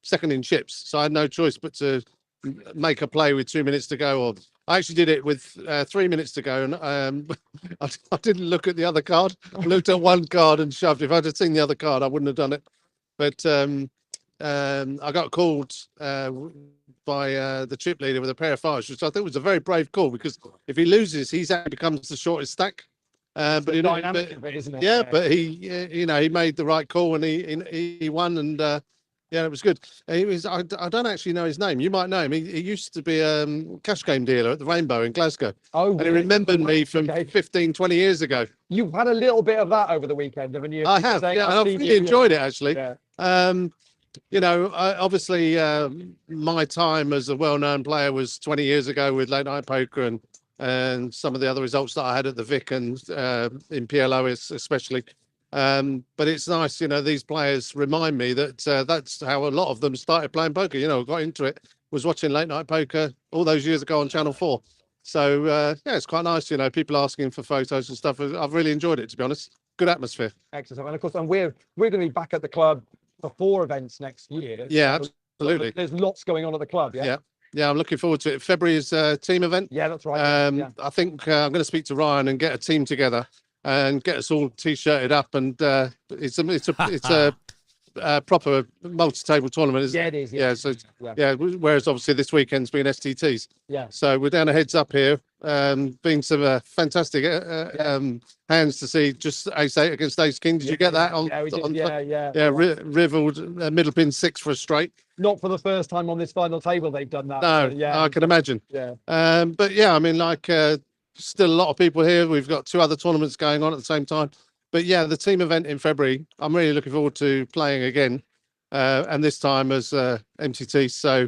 second in chips, so I had no choice but to make a play with 2 minutes to go. Or I actually did it with 3 minutes to go, and I didn't look at the other card. I looked at one card and shoved. If I'd have seen the other card, I wouldn't have done it. But I got called by the chip leader with a pair of 5s, which I think was a very brave call, because if he loses, he becomes the shortest stack. But he he made the right call, and he won, and it was good. He was I don't actually know his name. You might know him. He used to be a cash game dealer at the Rainbow in Glasgow. Oh, and he remembered me from 15, 20 years ago. You've had a little bit of that over the weekend, haven't you? I have. Yeah, I've really enjoyed it, actually. Yeah. Obviously, my time as a well-known player was 20 years ago with late night poker and some of the other results that I had at the Vic and in PLO especially. But it's nice, these players remind me that that's how a lot of them started playing poker. Got into it, was watching late night poker all those years ago on Channel 4. So, yeah, it's quite nice, people asking for photos and stuff. I've really enjoyed it, to be honest. Good atmosphere. Excellent. And of course, we're going to be back at the club for 4 events next year. Yeah, So absolutely. there's lots going on at the club. Yeah. Yeah, I'm looking forward to it. February is a team event. Yeah, that's right. Yeah. I think I'm going to speak to Ryan and get a team together and get us all t-shirted up. And it's a proper multi-table tournament, isn't Yeah, it is. Yeah, so whereas obviously this weekend's been STTs. Yeah. So we're down a heads up here. Been some fantastic hands to see. Just ace-8 against ace-king. Did you get that on? Yeah, we did. Yeah, Riveled middle pin 6 for a straight. Not for the first time on this final table they've done that. No, so, yeah. I can imagine. Yeah. But yeah, I mean, still a lot of people here. We've got 2 other tournaments going on at the same time. But yeah, the team event in February, I'm really looking forward to playing again, and this time as MTT. So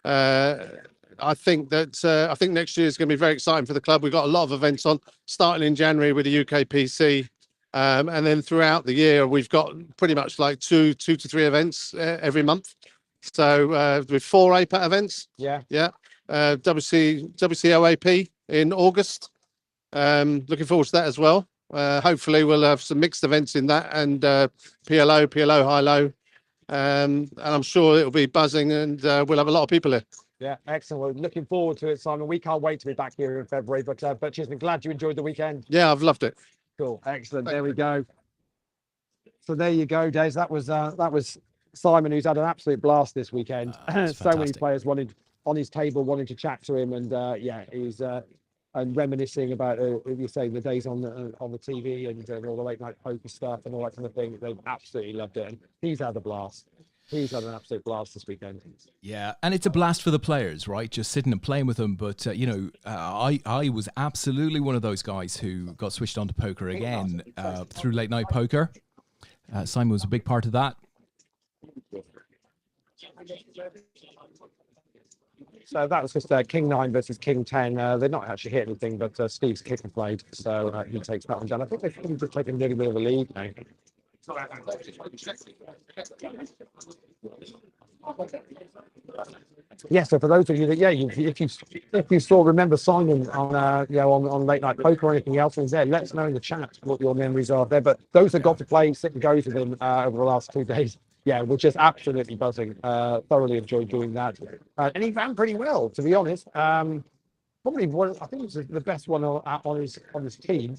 I think next year is going to be very exciting for the club. We've got a lot of events on, starting in January with the UK PC, and then throughout the year we've got pretty much like 2 to 3 events every month. So with 4 APAT events. Yeah. WCOAP in August. Looking forward to that as well. Hopefully we'll have some mixed events in that, and PLO high-low. And I'm sure it'll be buzzing, and we'll have a lot of people here. Yeah, excellent. We're looking forward to it, Simon. We can't wait to be back here in February. But cheers, I'm glad you enjoyed the weekend. Yeah, I've loved it. Cool, excellent. There we go. So there you go, Des. That was Simon, who's had an absolute blast this weekend. So many players wanted on his table, wanting to chat to him, and he's and reminiscing about you say the days on the TV and all the late night poker stuff and all that kind of thing. They've absolutely loved it, and he's had a blast. He's had an absolute blast this weekend. Yeah, and it's a blast for the players, right? Just sitting and playing with them. But I was absolutely one of those guys who got switched on to poker again through late night poker. Simon was a big part of that. So that was just King 9 versus King 10. They're not actually hit anything, but Steve's kick and played, so he takes that one down. I think they've probably taken a little bit of a lead now. Yeah, so for those of you that, if you still remember Simon on late night poker or anything else in there, let us know in the chat what your memories are there. But those that got to play sit and goes with him over the last 2 days, we're just absolutely buzzing. Thoroughly enjoyed doing that, and he ran pretty well, to be honest. Probably one, I think it was the best one on his team.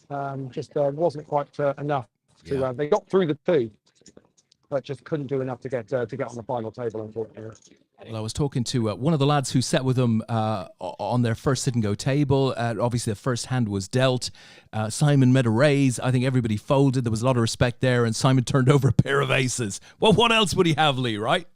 Just wasn't quite enough to. They got through the 2, but just couldn't do enough to get on the final table, unfortunately. Well, I was talking to one of the lads who sat with them on their first sit and go table. Obviously, the first hand was dealt. Simon made a raise. I think everybody folded. There was a lot of respect there, and Simon turned over a pair of aces. Well, what else would he have, Leigh, right?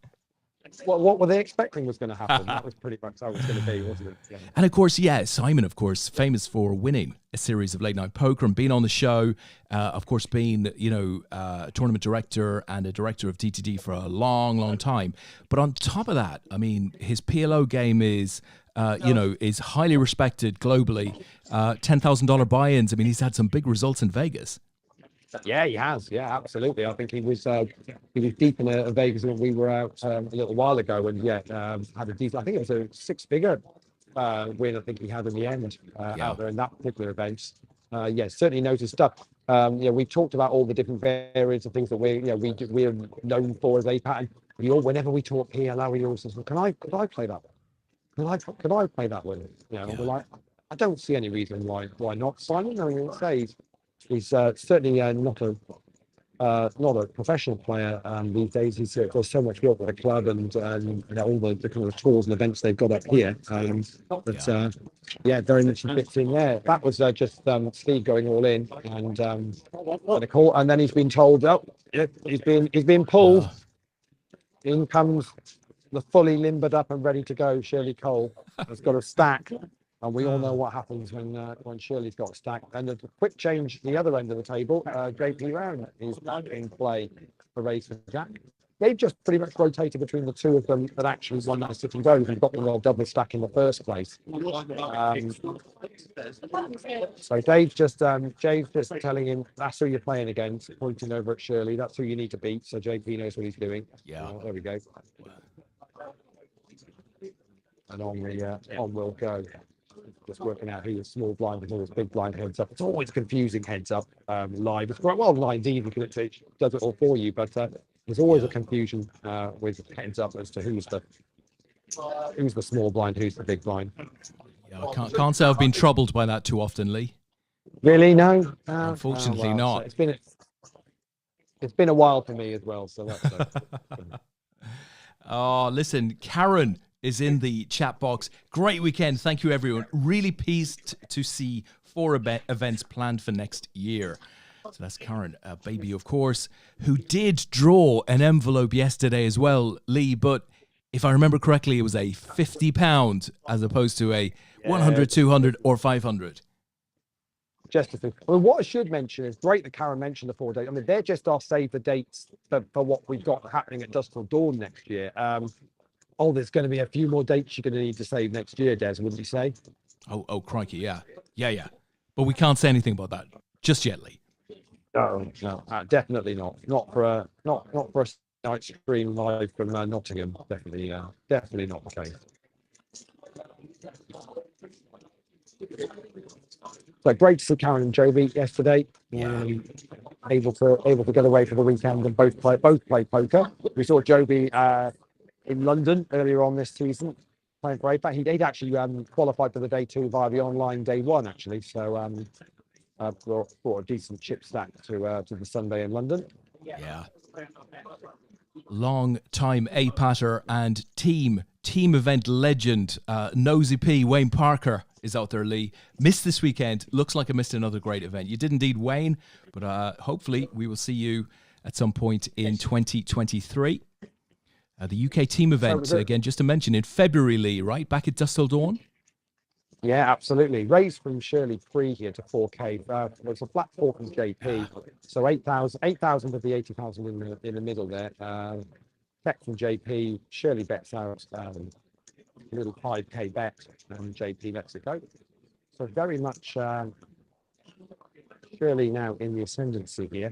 Well, what were they expecting was going to happen? That was pretty much how it was going to be, wasn't it? Yeah. And of course, Simon, of course, famous for winning a series of late night poker and being on the show. Of course, being a tournament director and a director of DTD for a long, long time. But on top of that, I mean, his PLO game is is highly respected globally. $10,000 buy-ins. I mean, he's had some big results in Vegas. Yeah, he has. Yeah, absolutely. I think he was deep in Vegas when we were out a little while ago, and had a decent. I think it was a 6-figure win. I think he had in the end out there in that particular event. Certainly knows his stuff. We talked about all the different variants of things that we're known for as APAT. And whenever we talk PLO, he always says, "Well, can I play that one? Can I play that one?" We're like, I don't see any reason why not. Simon, I mean, he's certainly not a professional player these days. He's got so much work with the club and all the kind of tours and events they've got up here. Very much fits in there. That was just Steve going all in and a call, and then he's been told, he's been pulled. In comes the fully limbered up and ready to go Shirley Cole. Has got a stack. And we all know what happens when Shirley's got stacked. And a quick change the other end of the table. JP Round is back in play for raise for Jack. they've just pretty much rotated between the two of them that actually won that sit and go and got the roll double stack in the first place. So Dave's just telling him that's who you're playing against, pointing over at Shirley. That's who you need to beat. So JP knows what he's doing. Yeah. There we go. And on we'll go. Just working out who your small blind and who his big blind heads up. It's always confusing heads up live. It's quite well blind even because it does it all for you, but there's always a confusion with heads up as to who's the small blind, who's the big blind. Yeah, I can't say I've been troubled by that too often, Lee. Really? No. Unfortunately, not. So it's been a while for me as well. So that's. Oh, listen, Karen is in the chat box. Great weekend. Thank you, everyone. Really pleased to see 4 events planned for next year. So that's Karen, baby, of course, who did draw an envelope yesterday as well, Lee. But if I remember correctly, it was a £50 as opposed to a 100, 200 or 500. Just well, what I should mention is great that Karen mentioned the 4 dates. I mean, they're just our save the dates for what we've got happening at Dusk Till Dawn next year. There's going to be a few more dates you're going to need to save next year, Des, wouldn't you say? Oh, crikey, yeah. But we can't say anything about that just yet, Lee. No, definitely not. Not for a night stream live from Nottingham. Definitely not the case. So great to see Karen and Jovi yesterday. Able to get away for the weekend and both play poker. We saw Jovi in London earlier on this season playing for APAT. He'd actually qualified for the day 2 via the online day 1 actually. So brought a decent chip stack to the Sunday in London. Yeah. Long time APATer and team event legend Nosy P Wayne Parker is out there, Lee. Missed this weekend. Looks like I missed another great event. You did indeed, Wayne, but hopefully we will see you at some point in 2023. The UK team event, again, just to mention, in February, Lee, right? Back at Dusk Till Dawn? Yeah, absolutely. Raised from Shirley 3 here to 4K. It's a flat 4 from JP. So 8,000 of the 80,000 in the middle there. Bet from JP. Shirley bets out a little 5K bet, and JP lets it go. So very much Shirley now in the ascendancy here.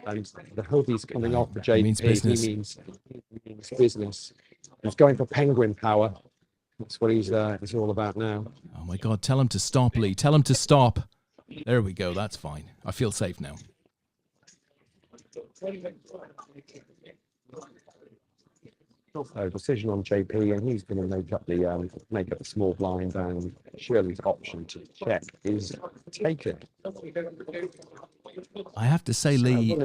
And the hoodie's coming off for JP. Means business. He means business. He's going for penguin power. That's what he's all about now. Oh my God, tell him to stop, Lee. Tell him to stop. There we go. That's fine. I feel safe now. So decision on JP, and he's going to make up the small blind, and Shirley's option to check is taken. I have to say, Lee.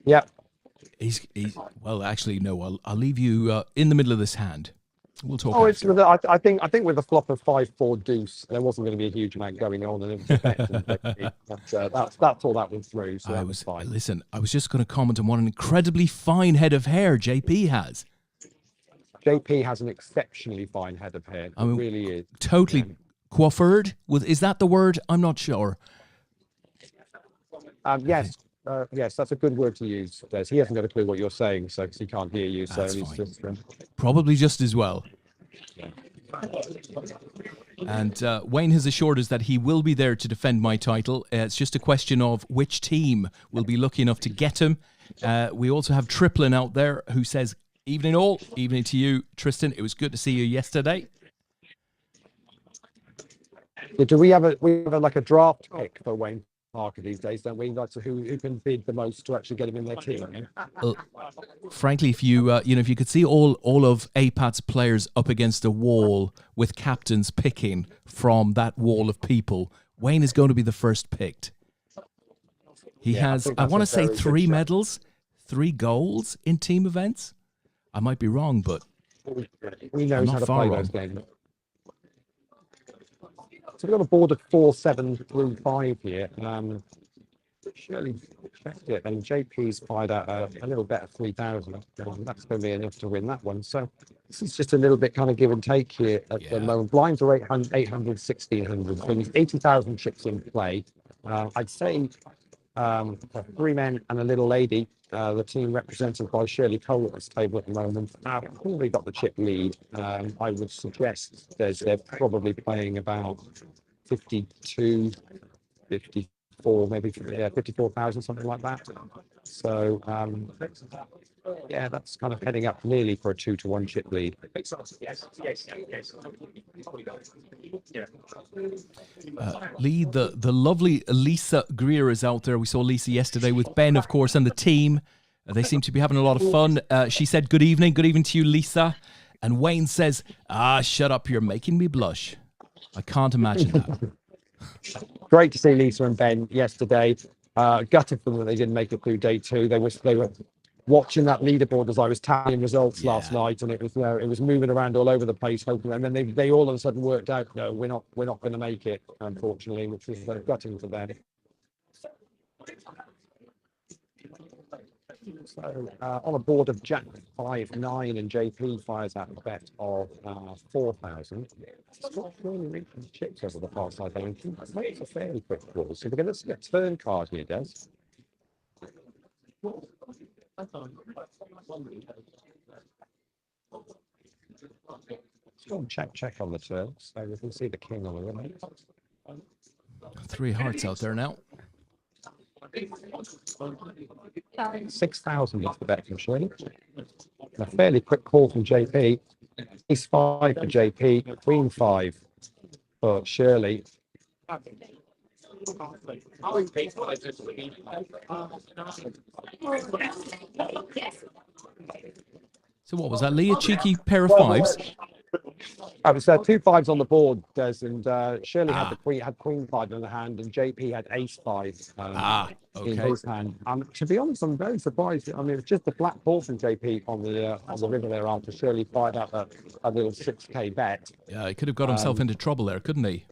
Yeah. He's well, actually, no. I'll leave you in the middle of this hand. We'll talk. I think with the flop of 5-4 deuce, there wasn't going to be a huge amount going on, and it was a bet. That's all that went through. So that was fine. Listen, I was just going to comment on what an incredibly fine head of hair JP has. JP has an exceptionally fine head of hair. It really is. Totally coiffured. Is that the word? I'm not sure. Yes, that's a good word to use. Des. He hasn't got a clue what you're saying, so he can't hear you. So he's just probably just as well. And Wayne has assured us that he will be there to defend my title. It's just a question of which team will be lucky enough to get him. We also have Triplin out there who says, "Evening all, evening to you, Tristan. It was good to see you yesterday." Do we have a draft pick for Wayne Parker these days, don't we? Like, so who can bid the most to actually get him in their team? Frankly, if you if you could see all of APAT's players up against a wall with captains picking from that wall of people, Wayne is going to be the first picked. He has, I want to say, 3 medals, 3 goals in team events. I might be wrong, but he knows how to play those games. So we've got a board of 4, 7 through 5 here. Surely checked it, and JP's fired out a little bet of 3,000. That's going to be enough to win that one. So this is just a little bit kind of give and take here at the moment. Blinds are 800, 1,600. So there's 80,000 chips in play. I'd say three men and a little lady. The team represented by Shirley Cole at this table at the moment have probably got the chip lead. I would suggest they're probably playing about 52, 54, maybe 54,000, something like that. So yeah, that's kind of heading up nearly for a 2-1 chip lead. Leigh, the lovely Lisa Greer is out there. We saw Lisa yesterday with Ben, of course, and the team. They seem to be having a lot of fun. She said, good evening to you, Lisa. And Wayne says, shut up, you're making me blush. I can't imagine that. Great to see Lisa and Ben yesterday. Gutted for them that they didn't make it through day two. They were watching that leaderboard as I was tallying results last night, and it was moving around all over the place, hoping, and then they all of a sudden worked out, no, we're not going to make it, unfortunately, which was gutting for them. So on a board of Jack 5-9 and JP fires out a bet of 4,000. It's not really reaching the chips over the far side. It's a fairly quick call. So we're going to see a turn card here, Des. Still check on the turn, so we can see the king on the rim. 3 hearts out there now. 6,000 is the bet from Shirley. A fairly quick call from JP. Ace 5 for JP, Queen 5 for Shirley. So what was that, Leigh? A cheeky pair of fives? It was 2 5s on the board, Des, and Shirley had Queen 5 in the hand, and JP had Ace 5 in his hand. To be honest, I'm very surprised. I mean, it's just the black ball from JP on the river there after Shirley fired out a little 6K bet. Yeah, he could have got himself into trouble there, couldn't he?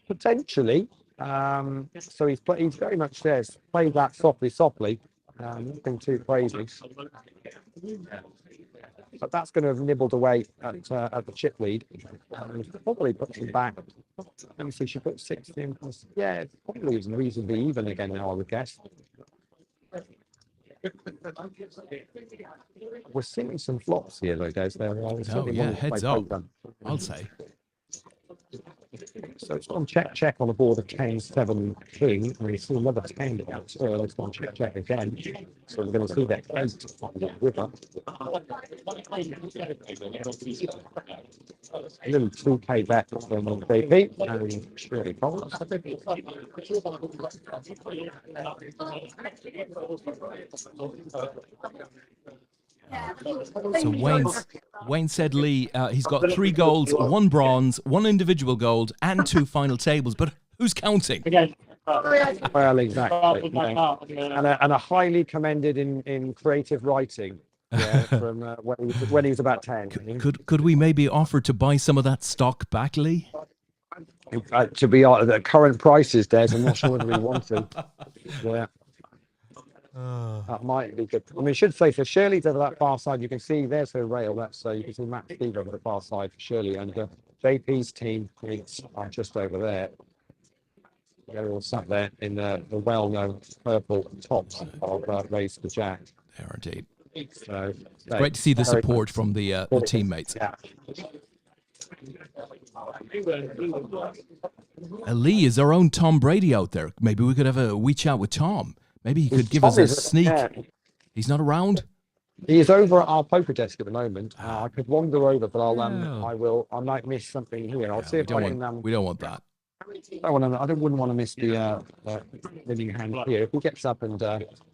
Potentially. So he's very much there. Played that softly. Nothing too crazy. But that's going to have nibbled away at the chip lead. Probably puts him back. Let me see, she put 16. Yeah, probably is reasonably even again now, I would guess. We're seeing some flops here, though, guys. Heads up, I'll say. So it's on check on the board of 10-7 king, and we see another 10 out. So let's go on check again. So we're going to see that 8 on the river. A little 2K bet from JP, and it's really problems. So Wayne said, Leigh, he's got 3 golds, 1 bronze, 1 individual gold, and 2 final tables. But who's counting? Well, exactly. And a highly commended in creative writing. Yeah, from when he was about 10. Could we maybe offer to buy some of that stock back, Leigh? To be honest, the current prices, Des, I'm not sure whether we want to. Yeah. That might be good. I mean, I should say for Shirley to that far side, you can see there's her rail. That's you can see Matt Steve over the far side for Shirley, and JP's team are just over there. They're all sat there in the well-known purple tops of Race for Jack. They are indeed. So it's great to see the support from the teammates. Yeah. Leigh, is our own Tom Brady out there? Maybe we could have a wee chat with Tom. Maybe he could give us a sneak. He's not around? He is over at our poker desk at the moment. I could wander over, but I might miss something here. I'll see if I can. We don't want that. I wouldn't want to miss the winning hand here. If he gets up and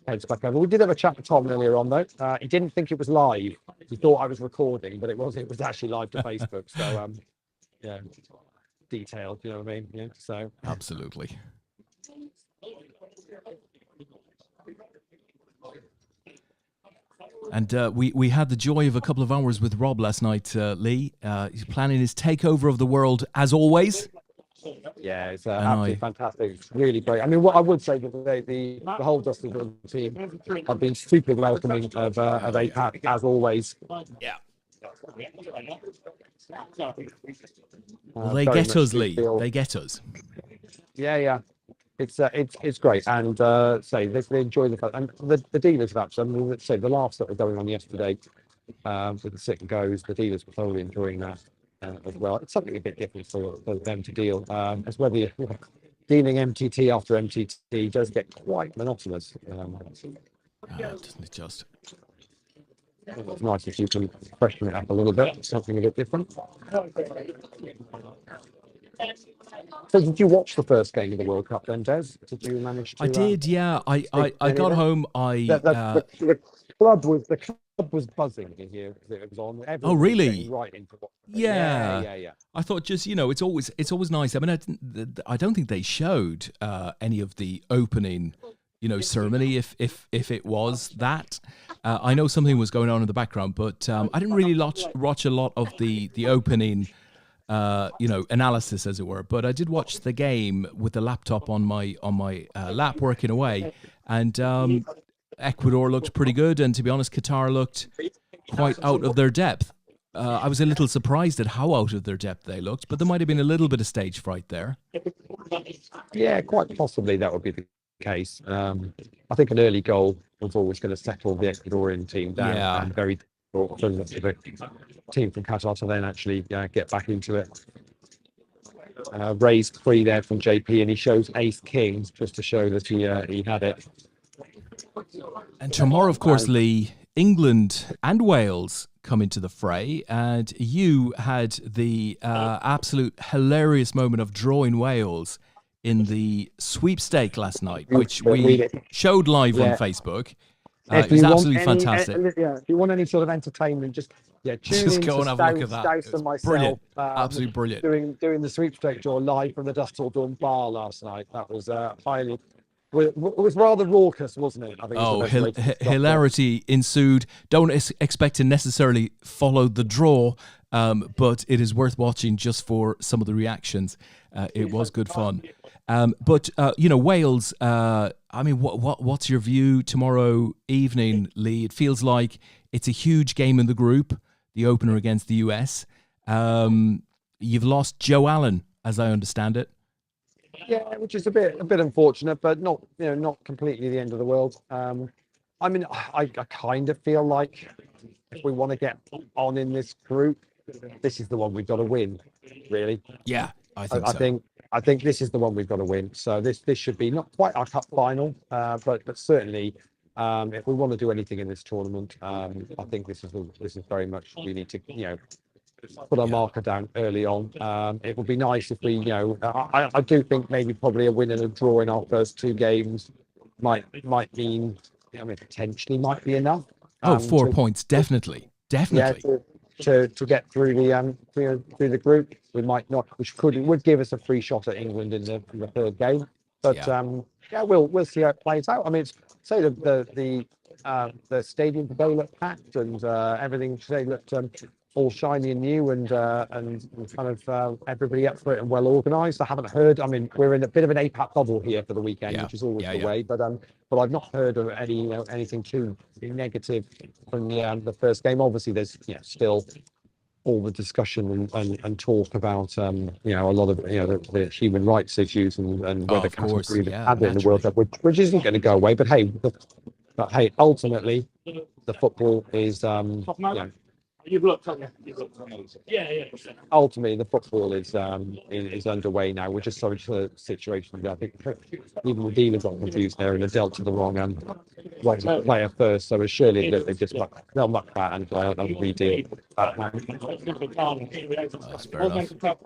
heads back over. We did have a chat with Tom earlier on, though. He didn't think it was live. He thought I was recording, but it was actually live to Facebook. So, yeah, detailed, you know what I mean? Yeah, so. Absolutely. And we had the joy of a couple of hours with Rob last night, Leigh. He's planning his takeover of the world, as always. Yeah, it's absolutely fantastic. It's really great. I mean, what I would say that the whole Dusk team have been super welcoming of APAT, as always. Yeah. Well, they get us, Leigh. They get us. Yeah. it's great, and say they enjoy the fact, and the dealers have actually. I mean, let's say the laughs that were going on yesterday with the sit and goes, the dealers were thoroughly enjoying that as well. It's something a bit different for them to deal, as whether you're dealing MTT after MTT does get quite monotonous. Doesn't it just? It's nice if you can freshen it up a little bit, something a bit different. So did you watch the first game of the World Cup then, Des? Did you manage to? I did, yeah. I got home. The club was buzzing in here because it was on. Everyone was really? getting right into what? Yeah. I thought just it's always nice. I mean, I don't think they showed any of the opening, ceremony. If it was that, I know something was going on in the background, but I didn't really watch a lot of the opening. Analysis, as it were. But I did watch the game with the laptop on my lap, working away, and Ecuador looked pretty good. And to be honest, Qatar looked quite out of their depth. I was a little surprised at how out of their depth they looked, but there might have been a little bit of stage fright there. Yeah, quite possibly that would be the case. I think an early goal was always going to settle the Ecuadorian team down, and very difficult for the team from Qatar to then actually get back into it. Raised 3 there from JP, and he shows ace king just to show that he had it. And tomorrow, of course, Leigh, England and Wales come into the fray, and you had the absolute hilarious moment of drawing Wales in the sweepstake last night, which we showed live on Facebook. It was absolutely fantastic. If you want any sort of entertainment, just tune in go and have a look at that. Stouse and myself, brilliant, absolutely brilliant. Doing the sweepstake draw live from the Dusk Till Dawn bar last night. That was highly. It was rather raucous, wasn't it? I think hilarity ensued. Don't expect to necessarily follow the draw, but it is worth watching just for some of the reactions. It was good fun. But Wales. I mean, what's your view tomorrow evening, Leigh? It feels like it's a huge game in the group, the opener against the US. You've lost Joe Allen, as I understand it. Yeah, which is a bit unfortunate, but not completely the end of the world. I mean, I kind of feel like if we want to get on in this group, this is the one we've got to win, really. Yeah, I think I think this is the one we've got to win. So this should be not quite our cup final, but certainly if we want to do anything in this tournament, I think this is very much we need to put our marker down early on. It would be nice if we I do think maybe probably a win and a draw in our first 2 games might mean potentially might be enough. 4 points, definitely. Yeah, to get through the group, we might not, which would give us a free shot at England in the 3rd game. But we'll see how it plays out. I mean, say the stadium today looked packed and everything today looked all shiny and new and kind of everybody up for it and well organised. I haven't heard. I mean, we're in a bit of an APAT bubble here for the weekend, which is always the way. But I've not heard of anything too negative from the first game. Obviously, there's still all the discussion and talk about a lot of the human rights issues and whether category had it in the World Cup, which isn't going to go away. But hey, ultimately, the football is You've looked on Yeah. Ultimately, the football is underway now. We're just sorry for the situation. I think even the dealers got confused there and they dealt to the wrong player first. So it's surely that they'll muck that and they'll redeal. That's fair enough. But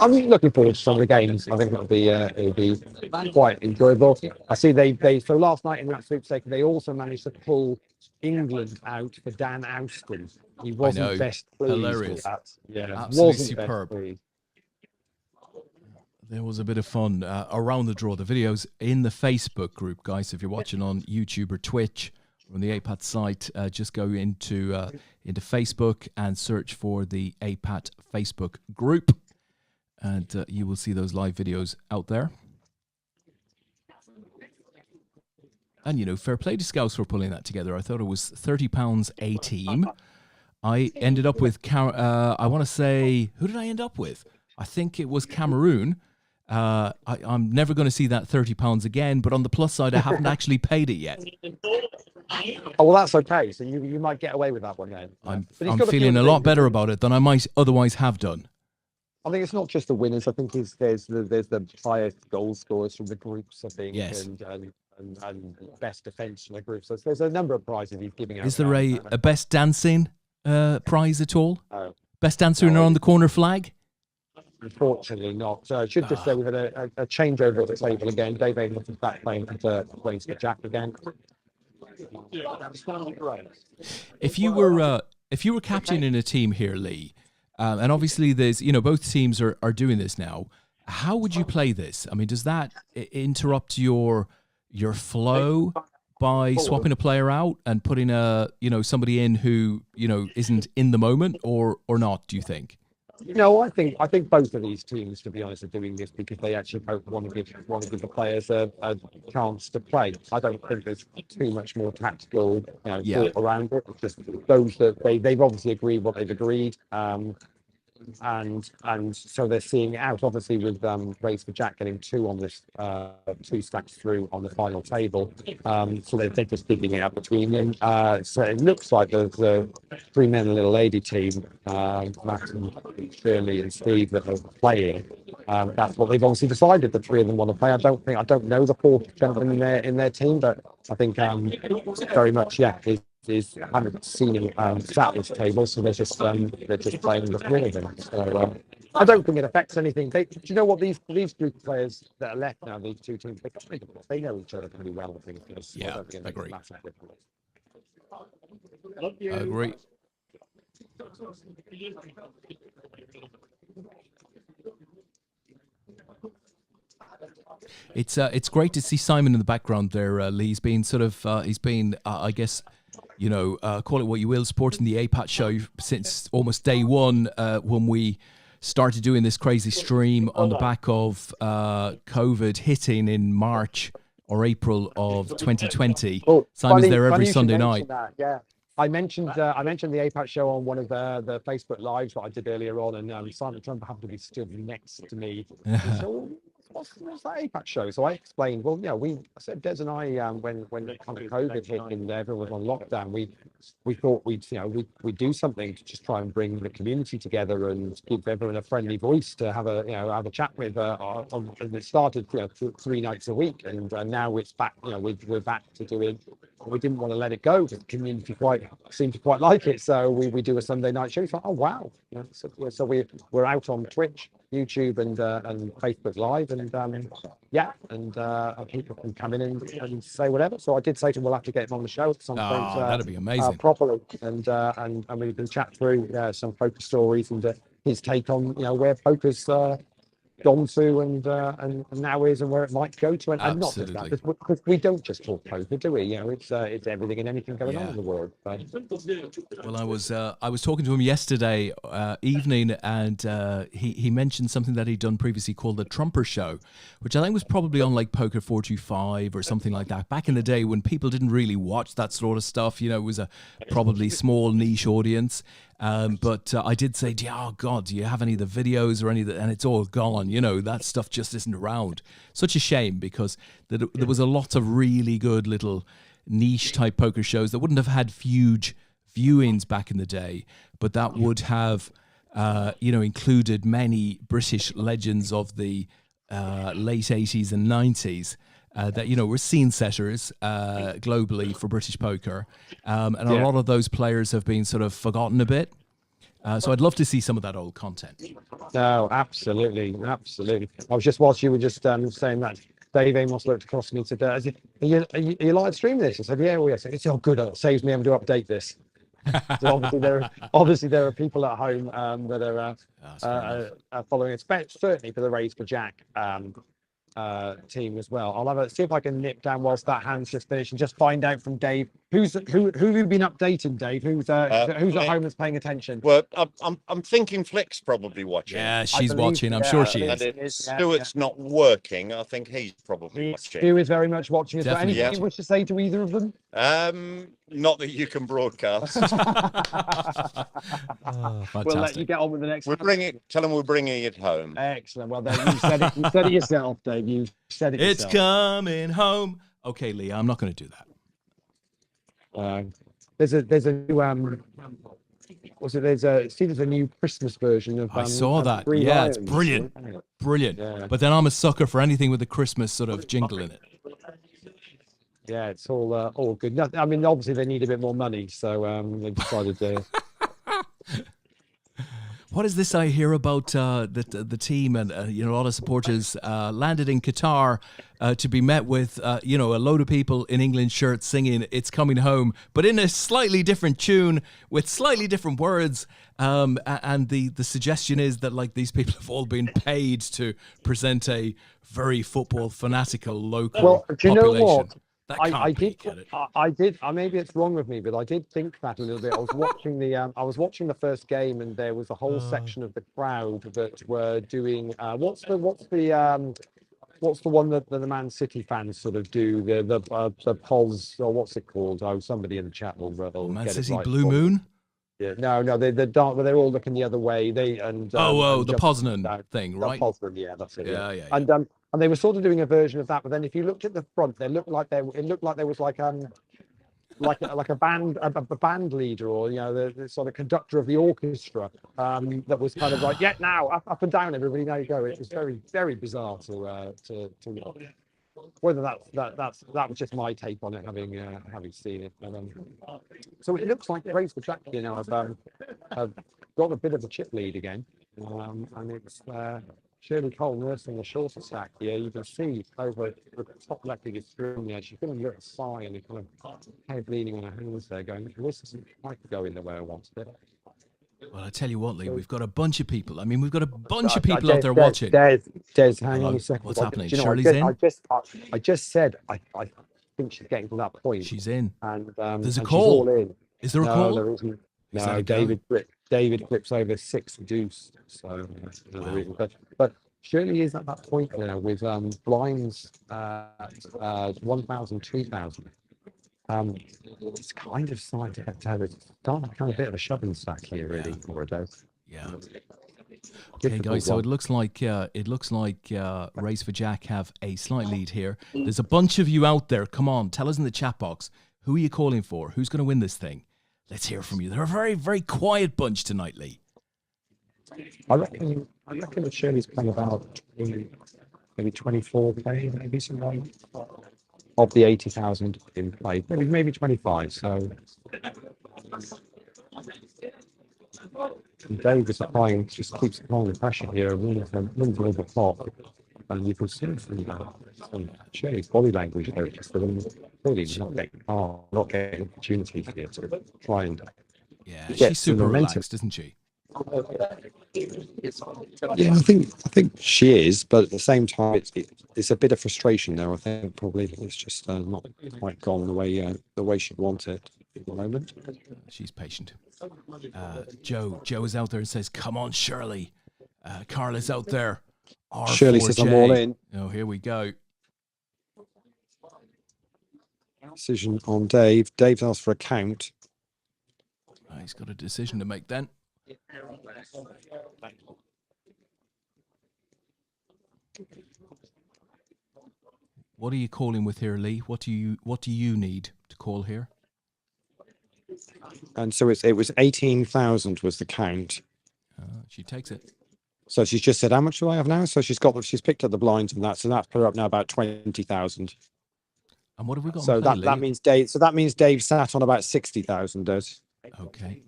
I'm looking forward to some of the games. I think it'll be quite enjoyable. I see they so last night in that sweepstake they also managed to pull England out for Dan Ouston. He wasn't best pleased. Hilarious. With that. Yeah, absolutely superb. There was a bit of fun around the draw. The videos in the Facebook group, guys. If you're watching on YouTube or Twitch or on the APAT site, just go into Facebook and search for the APAT Facebook group, and you will see those live videos out there. And, fair play to Scouts for pulling that together. I thought it was £30 a team. I ended up with, I want to say, who did I end up with? I think it was Cameroon. I'm never going to see that £30 again. But on the plus side, I haven't actually paid it yet. Oh, well, that's okay. So you might get away with that one then. I'm But he's got a few feeling a other lot things. better about it than I might otherwise have done. I think it's not just the winners. I think there's the highest goal scorers from the groups, I think, Yes. and best defence from the group. So there's a number of prizes he's giving out. Is there a best dancing prize at all? Oh, Best dancer in around the corner flag? unfortunately not. So I should just say we've had a changeover at the table again. Dave Amos is back playing for Jack again. If you were captain in a team here, Leigh, and obviously there's both teams are doing this now. How would you play this? I mean, does that interrupt your flow by swapping a player out and putting somebody in who isn't in the moment, or not? Do you think? No, I think both of these teams, to be honest, are doing this because they actually both want to give the players a chance to play. I don't think there's too much more tactical thought around it. It's just those that they've obviously agreed what they've agreed. And so they're seeing it out, obviously, with Race for Jack getting two on this, two stacks through on the final table. So they're just digging it out between them. So it looks like the three men and a little lady team, Matt and Shirley and Steve, that are playing. That's what they've obviously decided. The three of them want to play. I don't know the fourth gentleman in their team, but I think very much I haven't seen him sat at this table, so they're just playing the three of them. So I don't think it affects anything. Do you know what these group of players that are left now, these two teams, they know each other pretty well. I think. Yeah, I agree. Love you. I agree. It's great to see Simon in the background there, Leigh. He's been I guess, call it what you will, supporting the APAT show since almost day one, when we started doing this crazy stream on the back of COVID hitting in March or April of 2020. Simon's there every Sunday night. Yeah. I mentioned the APAT show on one of the Facebook lives that I did earlier on, and Simon Trump happened to be stood next to me. So, what's that APAT show? So I explained, I said, Des and I, when kind of COVID hit and everyone was on lockdown, we thought we'd do something to just try and bring the community together and give everyone a friendly voice to have a chat with. And it started 3 nights a week, and now it's back. We're back to doing. We didn't want to let it go. The community seemed to quite like it, so we do a Sunday night show. It's like, oh wow! So we're out on Twitch, YouTube, and Facebook Live, and people can come in and say whatever. So I did say to him, we'll have to get him on the show at some point. That'd be amazing. Properly, and we can chat through some poker stories and his take on where poker's gone to and now is and where it might go to, and not just that, because we don't just talk poker, do we? It's everything and anything going on in the world. Well, I was talking to him yesterday evening, and he mentioned something that he'd done previously called the Trumper Show, which I think was probably on like Poker 425 or something like that back in the day when people didn't really watch that sort of stuff. It was a probably small niche audience. But I did say, oh God, do you have any of the videos or any of the, and it's all gone, that stuff just isn't around. Such a shame, because there was a lot of really good little niche type poker shows that wouldn't have had huge viewings back in the day, but that would have, included many British legends of the late 80s and 90s. That were scene setters globally for British poker, and a lot of those players have been sort of forgotten a bit. So I'd love to see some of that old content. No, absolutely. I was just, whilst you were just saying that, Dave Amos looked across at me and said, are you live streaming this? I said, yeah. Well, yes. It's all good. It saves me having to update this. So obviously there are people at home that are following it, certainly for the Raise for Jack team as well. I'll see if I can nip down whilst that hand's just finished and just find out from Dave who have you been updating, Dave? Who's at home that's paying attention? Well, I'm thinking Flick's probably watching. Yeah, she's watching. I'm sure she is. Stuart's not working. I think he's probably watching. Stu is very much watching. Is there Definitely. anything you wish to say to either of them? Not that you can broadcast. Oh, We'll let you fantastic. get on with the next. Tell them we're bringing it home. Excellent. Well, there you said it. You said it yourself, Dave. You said it It's yourself. coming home. Okay, Leigh, I'm not going to do that. There's a new there's a new Christmas version of. I saw that. Three Yeah, it's Lions. brilliant. Brilliant. Yeah. But then I'm a sucker for anything with a Christmas sort of jingle in it. Yeah, it's all good. I mean, obviously they need a bit more money, so they decided to. What is this I hear about the team and a lot of supporters landed in Qatar to be met with a load of people in England shirts singing "It's Coming Home," but in a slightly different tune with slightly different words. And the suggestion is that like these people have all been paid to present a very football fanatical local Well, do you know population. what? That I can't be, did. can it? I did. Maybe it's wrong with me, but I did think that a little bit. I was watching the first game, and there was a whole section of the crowd that were doing. What's the one that the Man City fans sort of do? The pos, or what's it called? Oh, somebody in the chat will Man get City it right. Blue Moon. Yeah, no, they dark, but they're all looking the other way. The Poznan thing, right? The Poznan, yeah, that's it. Yeah. And they were sort of doing a version of that, but then if you looked at the front, it looked like there was like a band leader, or the sort of conductor of the orchestra that was kind of like, yeah, now up and down, everybody, now you go. It was very, very bizarre to whether that was just my take on it, having seen it. So it looks like Race for Jack, have got a bit of a chip lead again, and it's Shirley Cole nursing the shorter sack here. You can see over the top left of your screen there, she's going to little sigh and a kind of head leaning on her hands there, going, "This isn't quite going the way I wanted it." Well, I tell you what, Leigh, we've got a bunch of people. I mean, we've got a bunch of people out there watching. Des, hang on a second. What's happening? Do you know, Shirley's in? I just said I think she's getting to that point. She's in. And there's a and call. She's all in. Is there a no, call? There isn't. Is that No, a go? David flips over 6 deuce. So that's another reason. But Shirley is at that point now with blinds at 1,000, 2,000. It's kind of starting to have a bit of a shoving stack here, really, for a day. Yeah. Okay, guys. So it looks like Race for Jack have a slight lead here. There's a bunch of you out there. Come on, tell us in the chat box, who are you calling for? Who's going to win this thing? Let's hear from you. They're a very, very quiet bunch tonight, Leigh. I reckon that Shirley's playing about maybe 24K, maybe something of the 80,000 in play. Maybe 25. So and Dave is applying, just keeps applying the pressure here, wins a little bit hot. And you can see from Shirley's body language there, just really not getting opportunities here to try and she's super relaxed, isn't she? Yeah, I think she is, but at the same time, it's a bit of frustration there. I think probably it's just not quite gone the way she'd want it at the moment. She's patient. Joe is out there and says, "Come on, Shirley." Carla's out there. Shirley says, "I'm all in." Oh, here we go. Decision on Dave. Dave's asked for a count. He's got a decision to make then. What are you calling with here, Leigh? What do you need to call here? And so it was 18,000 was the count. She takes it. So she's just said, "How much do I have now?" So she's picked up the blinds and that. So that's put her up now about 20,000. And what have we got? So that means Dave. So that means Dave sat on about 60,000. Does okay.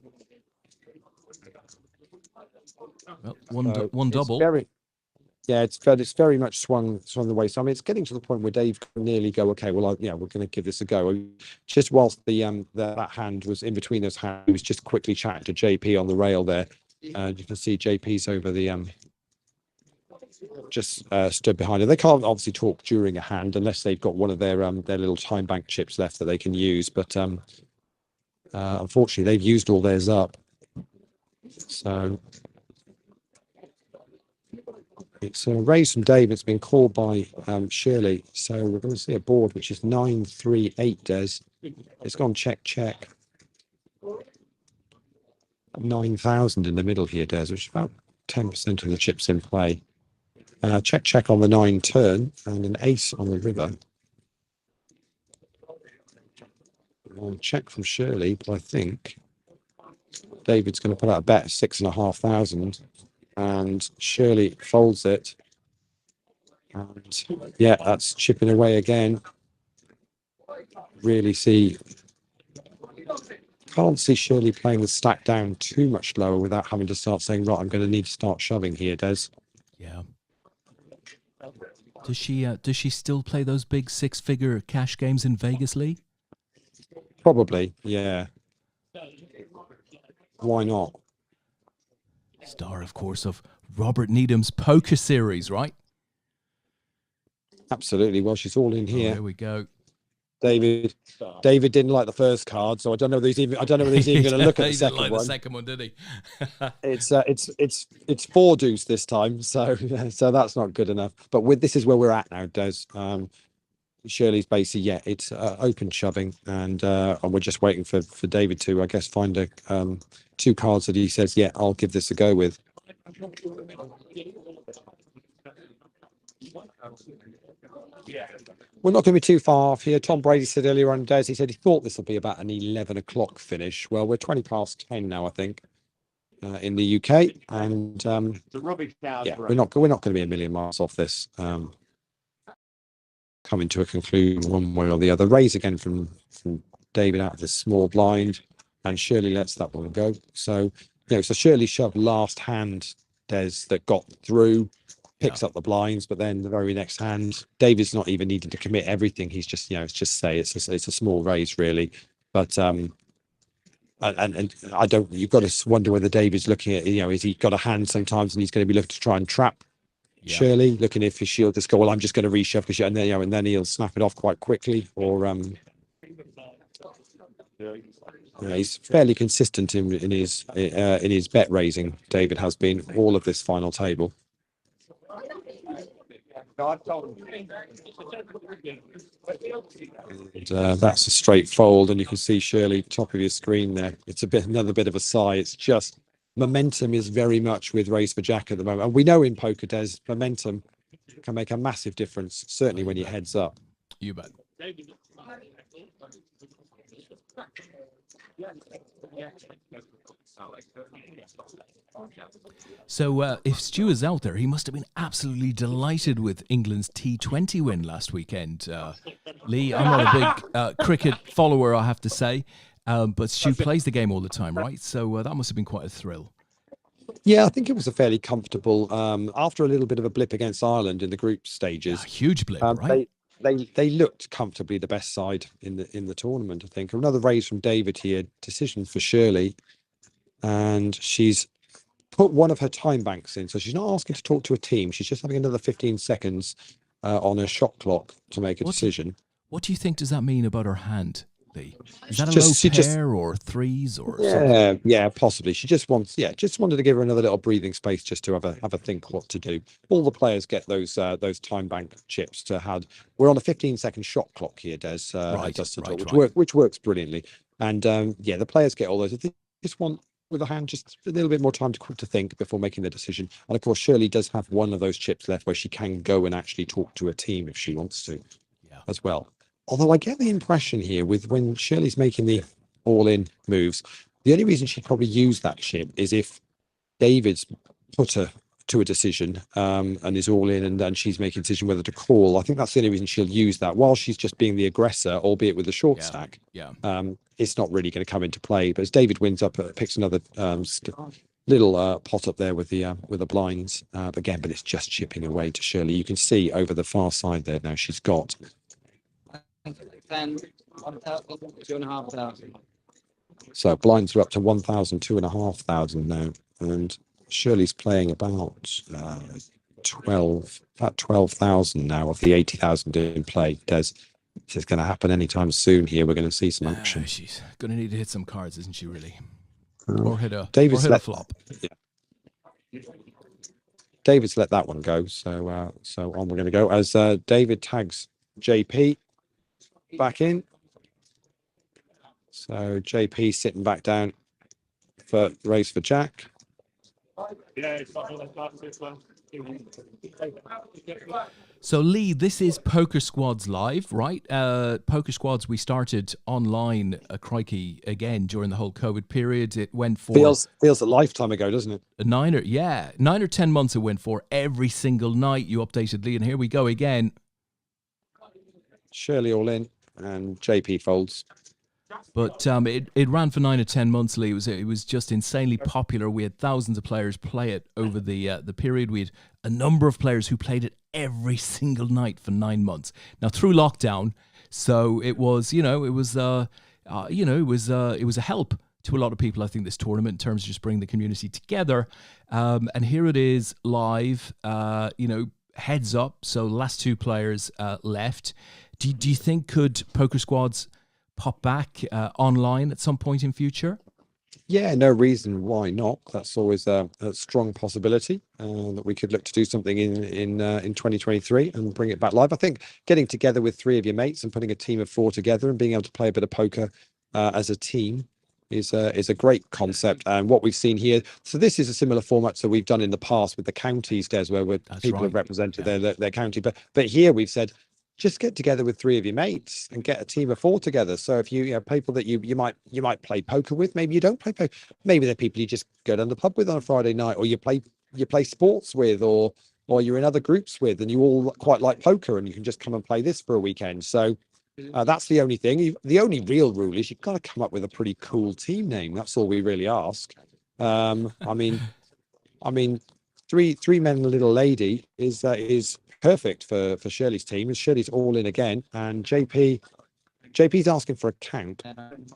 Well, one double. It's very much swung the way. So I mean, it's getting to the point where Dave can nearly go, "Okay, well, we're going to give this a go." Just whilst that hand was in between those hands, he was just quickly chatting to JP on the rail there. You can see JP's over the just stood behind it. They can't obviously talk during a hand unless they've got one of their little time bank chips left that they can use. But unfortunately, they've used all theirs up. So it's a raise from Dave. It's been called by Shirley. So we're going to see a board which is 9-3-8, Des. It's gone check, check. 9,000 in the middle here, Des, which is about 10% of the chips in play. Check, check on the 9 turn and an ace on the river. Check from Shirley, but I think David's going to put out a bet of 6,500 and Shirley folds it. And yeah, that's chipping away again. Really can't see Shirley playing the stack down too much lower without having to start saying, right, I'm going to need to start shoving here, Des. Yeah. Does she still play those big 6-figure cash games in Vegas, Leigh? Probably, yeah. Why not? Star, of course, of Robert Needham's poker series, right? Absolutely. Well, she's all in Oh, here. here we go. David didn't like the first card, so I don't know whether he's even going to look at the He didn't second like one. the second one, did he? It's 4 deuce this time, so that's not good enough. But this is where we're at now, Des. Shirley's basically, yeah, it's open shoving, and we're just waiting for David to, I guess, find a 2 cards that he says, yeah, I'll give this a go with. We're not going to be too far off here. Tom Brady said earlier on, Des, he said he thought this will be about an 11 o'clock finish. Well, we're 20 past 10 now, I think, in the UK, and yeah, we're not going to be a million miles off this. Coming to a conclusion one way or the other. Raise again from David out of this small blind, and Shirley lets that one go. So, so Shirley shoved last hand, Des, that got through, picks up the blinds, but then the very next hand, David's not even needing to commit everything. He's just, it's just say it's a small raise really, but and I don't. You've got to wonder whether David's looking at, is he got a hand sometimes and he's going to be looking to try and trap Shirley, looking if she'll just go, well, I'm just going to reshove because, and then he'll snap it off quite quickly, or he's fairly consistent in his bet raising. David has been all of this final table. And that's a straight fold, and you can see Shirley top of your screen there. It's another bit of a sigh. It's just momentum is very much with Raise for Jack at the moment, and we know in poker, Des, momentum can make a massive difference, certainly when your head's up. You bet. So if Stu is out there, he must have been absolutely delighted with England's T20 win last weekend. Leigh, I'm not a big cricket follower, I have to say, but Stu plays the game all the time, right? So that must have been quite a thrill. Yeah, I think it was a fairly comfortable, after a little bit of a blip against Ireland in the group stages. Huge blip, right? They looked comfortably the best side in the tournament, I think. Another raise from David here, decision for Shirley, and she's put one of her time banks in, so she's not asking to talk to a team. She's just having another 15 seconds on her shot clock to make a decision. What do you think does that mean about her hand, Leigh? Is that a low pair or threes or something? Yeah, possibly. She just wanted to give her another little breathing space just to have a think what to do. All the players get those time bank chips to have. We're on a 15-second shot clock here, Des, which works brilliantly. And the players get all those. They just want, with a hand, just a little bit more time to think before making the decision. And of course, Shirley does have one of those chips left where she can go and actually talk to a team if she wants to, as well. Although I get the impression here with when Shirley's making the all-in moves, the only reason she'd probably use that chip is if David's put her to a decision and is all in, and then she's making a decision whether to call. I think that's the only reason she'll use that. While she's just being the aggressor, albeit with a short stack, it's not really going to come into play. But as David wins up, picks another little pot up there with the blinds again, but it's just chipping away to Shirley. You can see over the far side there now she's got 10, 2,500. So blinds are up to 1,000, 2,500 now, and Shirley's playing about 12,000 now of the 80,000 in play. Des, this is going to happen anytime soon. Here, we're going to see some action. She's going to need to hit some cards, isn't she? Really, or hit a flop. Yeah. David's let that one go, so on we're going to go as David tags JP back in. So JP sitting back down for race for Jack. So Leigh, this is Poker Squads Live, right? Poker Squads, we started online, crikey, again during the whole COVID period. It went for Feels a lifetime ago, doesn't it? 9 or 10 months. It went for every single night. You updated Leigh, and here we go again. Shirley all in, and JP folds. But it ran for 9 or 10 months, Leigh. It was just insanely popular. We had thousands of players play it over the period. We had a number of players who played it every single night for 9 months. Now through lockdown, so it was it was a help to a lot of people. I think this tournament in terms of just bringing the community together. And here it is live. Heads up. So last 2 players left. Do you think could Poker Squads pop back online at some point in future? Yeah, no reason why not. That's always a strong possibility that we could look to do something in 2023 and bring it back live. I think getting together with 3 of your mates and putting a team of 4 together and being able to play a bit of poker as a team is a great concept. And what we've seen here, so this is a similar format to we've done in the past with the counties, Des, where people have represented their county. But here we've said, just get together with 3 of your mates and get a team of 4 together. So if you have people that you might play poker with, maybe you don't play poker, maybe they're people you just go down the pub with on a Friday night, or you play sports with, or you're in other groups with, and you all quite like poker, and you can just come and play this for a weekend. So that's the only thing. The only real rule is you've got to come up with a pretty cool team name. That's all we really ask. I mean, 3 men and a little lady is perfect for Shirley's team. And Shirley's all in again, and JP's asking for a count. And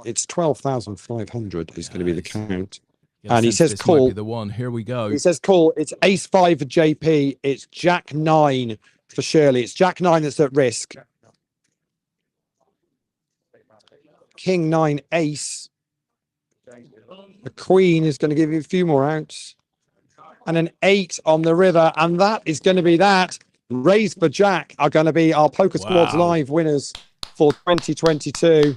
it's 12,500 is going to be the count. And he says call. The one. Here we go. He says call. It's ace 5 for JP. It's jack 9 for Shirley. It's jack 9 that's at risk. King 9 ace. The queen is going to give you a few more outs. And an 8 on the river. And that is going to be that. Raise for Jack are going to be our Poker Squads Live winners for 2022.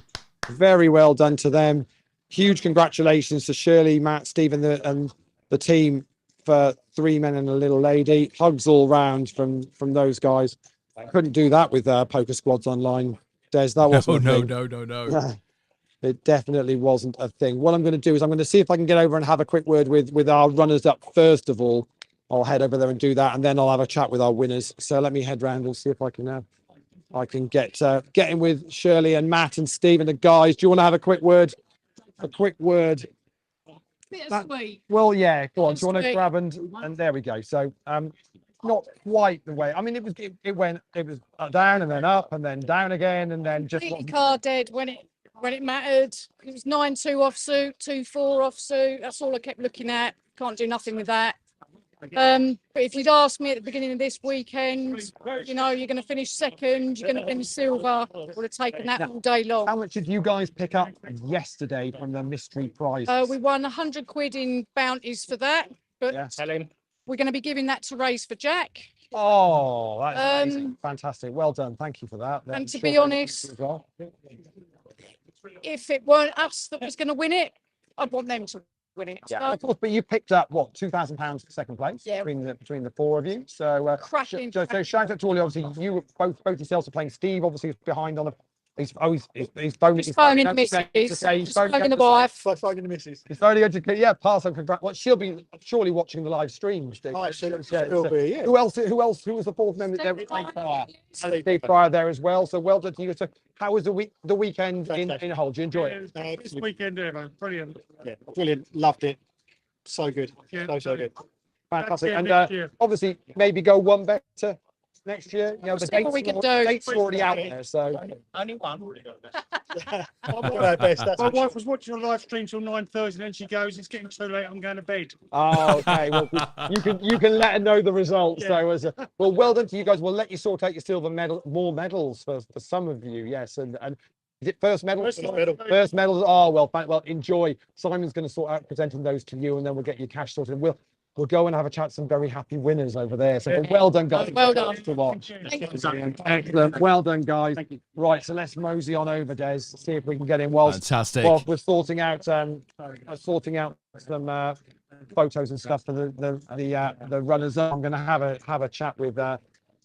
Very well done to them. Huge congratulations to Shirley, Matt, Stephen, and the team for 3 men and a little lady. Hugs all round from those guys. I couldn't do that with Poker Squads Online, Des. That wasn't No. It definitely wasn't a thing. What I'm going to do is I'm going to see if I can get over and have a quick word with our runners up first of all. I'll head over there and do that, and then I'll have a chat with our winners. So let me head round and see if I can get in with Shirley and Matt and Steve and the guys. Do you want to have a quick word? A quick word. Sweet. Well, yeah. Go on. Do you want to grab and there we go. So not quite the way. I mean, it was down and then up and then down again and then just Card dead when it mattered. It was 9-2 offsuit, 2-4 offsuit. That's all I kept looking at. Can't do nothing with that. But if you'd asked me at the beginning of this weekend, you're going to finish second, you're going to finish silver, would have taken that all day long. How much did you guys pick up yesterday from the mystery prize? We won 100 quid in bounties for that, but we're going to be giving that to Raise for Jack. Oh, that's amazing. Fantastic. Well done. Thank you for that. And to be honest, if it weren't us that was going to win it, I'd want them to win it. Yeah, of course. But you picked up what, £2,000 for second place between the 4 of you. So cracking. So shout out to all you. Obviously, you both yourselves are playing. Steve obviously is behind on the. He's phoning the missus. He's phoning the wife. Phoning the missus. He's phoning to pass on congrats. Well, she'll be surely watching the live stream. Steve. Oh, she'll be, yeah. Who else? Who was the 4th member there? Steve Pryor there as well. So well done to you. So how was the weekend in Hull? Did you enjoy it? This weekend, brilliant. Yeah, brilliant. Loved it. So good. Yeah. So good. Fantastic. And obviously maybe go one better next year. You know, the dates are already out there. So Only one. My wife was watching a live stream till 9:30, and then she goes, "It's getting too late. I'm going to bed." Oh, okay. Well, you can let her know the results. Yeah. So well done to you guys. We'll let you sort out your silver medal, more medals for some of you. Yes, and is it first medal? First medal. Oh well, enjoy. Simon's going to sort out presenting those to you, and then we'll get your cash sorted. And we'll go and have a chat to some very happy winners over there. So well done, guys. Well done. To watch. Thank you. Excellent. Well done, guys. Right, so let's mosey on over, Des. See if we can get in. Fantastic. Whilst we're sorting out some photos and stuff for the runners up. I'm going to have a chat with the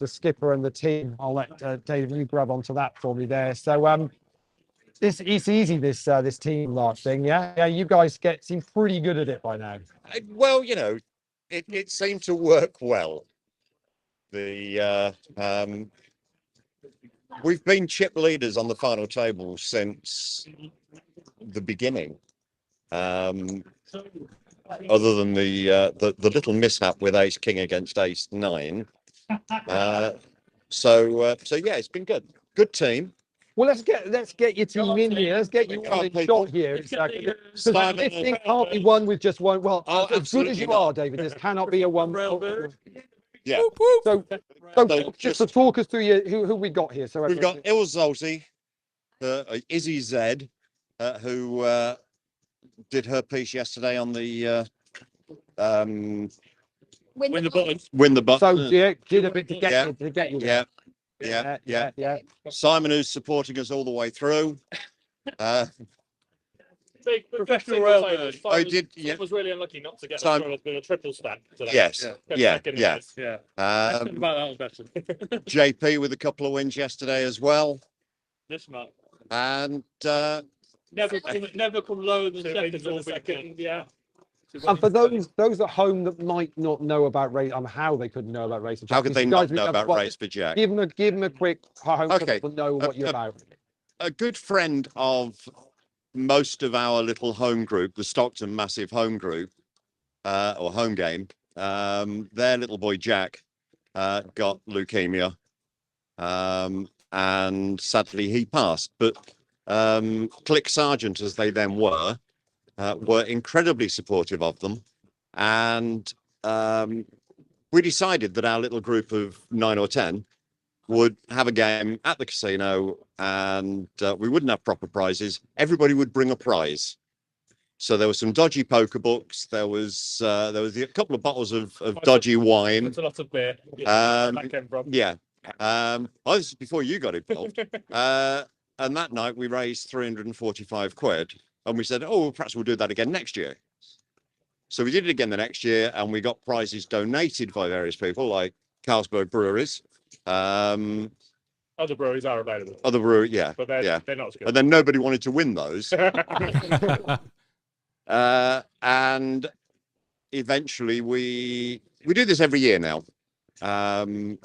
skipper and the team. I'll let Dave, you grab onto that for me there. So it's easy this team large thing. Yeah, you guys seem pretty good at it by now. Well, you know, it seemed to work well. The we've been chip leaders on the final table since the beginning. Other than the little mishap with Ace King against Ace 9. So yeah, it's been good. Good team. Well, let's get your team in here. Let's get you all in shot here. Exactly. This thing can't be won with just one. Well, as good as you are, David, this cannot be a one. Yeah. So just to talk us through who we got here. So we've got Il Zolti, Izzy Z, who did her piece yesterday on the Win the button. Win the button. So yeah, did a bit to get you there. Yeah. Simon, who's supporting us all the way through. Big professional railbird. I did. Yeah. Was really unlucky not to get a triple stack today. Yes. Yeah. About that was better. JP with a couple of wins yesterday as well. This month. And never come lower than second. Yeah. And for those at home that might not know about race, how they couldn't know about race. How could they not know about Race for Jack? Give them a quick home so Okay. people know what you're about. A good friend of most of our little home group, the Stockton Massive home group, or home game, their little boy Jack got leukemia, and sadly he passed. But Click Sergeant, as they then were incredibly supportive of them, and we decided that our little group of 9 or 10 would have a game at the casino, and we wouldn't have proper prizes. Everybody would bring a prize. So there were some dodgy poker books. There was a couple of bottles of dodgy wine. It's a lot of beer. Yeah. Oh, this is before you got involved. And that night we raised 345 quid, and we said, oh, perhaps we'll do that again next year. So we did it again the next year, and we got prizes donated by various people, like Carlsberg Breweries. Other breweries are available. Other breweries, yeah. But they're not as good. And then nobody wanted to win those. And eventually we do this every year now. And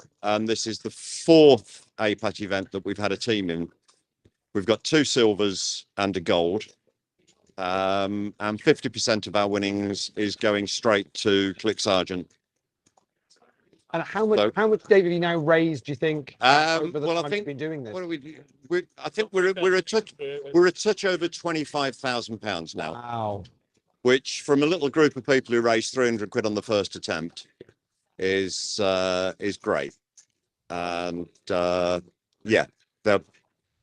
this is the 4th APAT event that we've had a team in. We've got 2 silvers and a gold. And 50% of our winnings is going straight to Click Sergeant. And how much, David, have you now raised, do you think, over the well, time I think you've been doing this? What do we do? I think we're a touch over £25,000 now. Wow. Which, from a little group of people who raised 300 quid on the first attempt, is great. And yeah,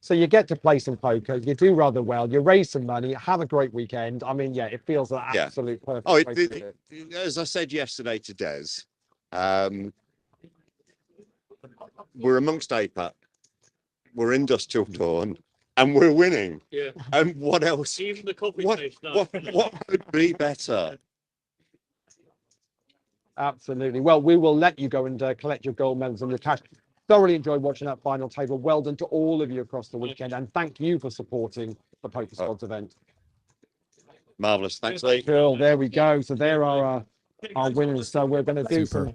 so you get to play some poker, you do rather well, you raise some money, have a great weekend. I mean, yeah, it feels an absolute perfect. Oh, as I said yesterday to Des, we're amongst APAT, we're in Dusk till Dawn, and we're winning. Yeah. And what else? Even the coffee tastes nice. What could be better? Absolutely. Well, we will let you go and collect your gold medals and the cash. Thoroughly enjoyed watching that final table. Well done to all of you across the weekend, and thank you for supporting the Poker Squads event. Marvellous. Thanks, Leigh. Cool. There we go. So there are our winners. So we're going to do some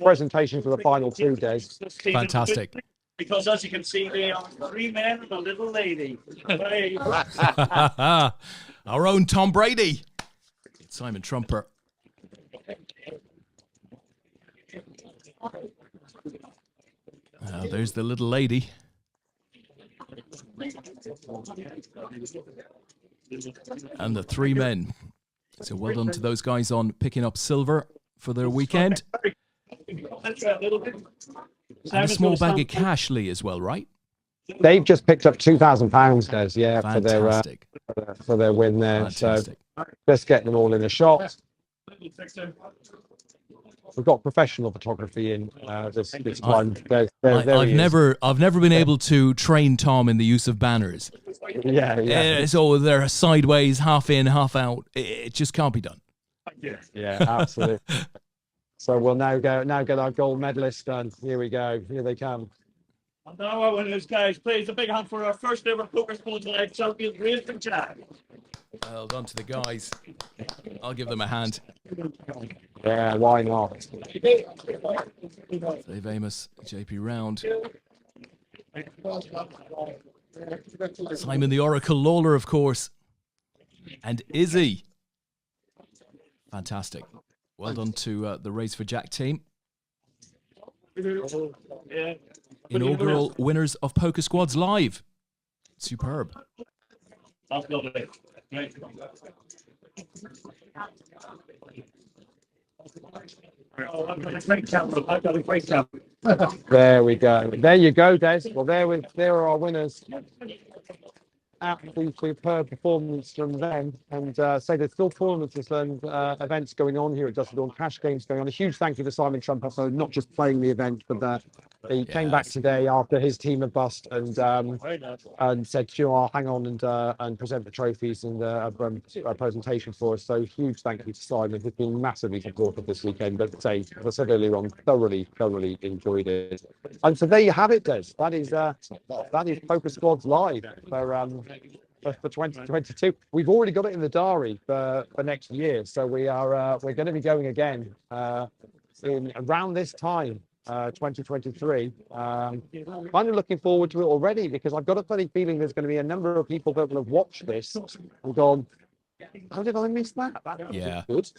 presentation for the final 2 days. Fantastic. Because as you can see, they are 3 men and a little lady. Our own Tom Brady. Simon Trumper. There's the little lady. And the 3 men. So well done to those guys on picking up silver for their weekend. And a small bag of cash, Leigh, as well, right? They've just picked up £2,000, Des, yeah, Fantastic. for their win there. Fantastic. So let's get them all in a shot. we've got professional photography in this time. There I've he is. never been able to train Tom in the use of banners. Yeah. So they're sideways, half in, half out. It just can't be done. Yeah, absolutely. So we'll now get our gold medalist done. Here we go. Here they come. And now our winners, guys. Please, a big hand for our first ever poker sport leg champion, Raise for Jack. Well done to the guys. I'll give them a hand. Yeah, why not? Dave Amos, JP Round. Simon the Oracle Lawler, of course. And Izzy. Fantastic. Well done to the Race for Jack team. Inaugural winners of Poker Squads Live. Superb. That's lovely. I've got a great camera. There we go. There you go, Des. Well, there are our winners. Absolutely superb performance from them. And say there's still tournaments and events going on here at Dusk Dawn, cash games going on. A huge thank you to Simon Trump for not just playing the event, but he came back today after his team had bust and said, you know, I'll hang on and present the trophies and a presentation for us. So huge thank you to Simon, who's been massively supportive this weekend. But say, as I said earlier on, thoroughly enjoyed it. And so there you have it, Des. That is Poker Squads Live for 2022. We've already got it in the diary for next year, so we're going to be going again in around this time, 2023. Kind of looking forward to it already, because I've got a funny feeling there's going to be a number of people that will have watched this and gone, how did I miss that? Yeah. Good.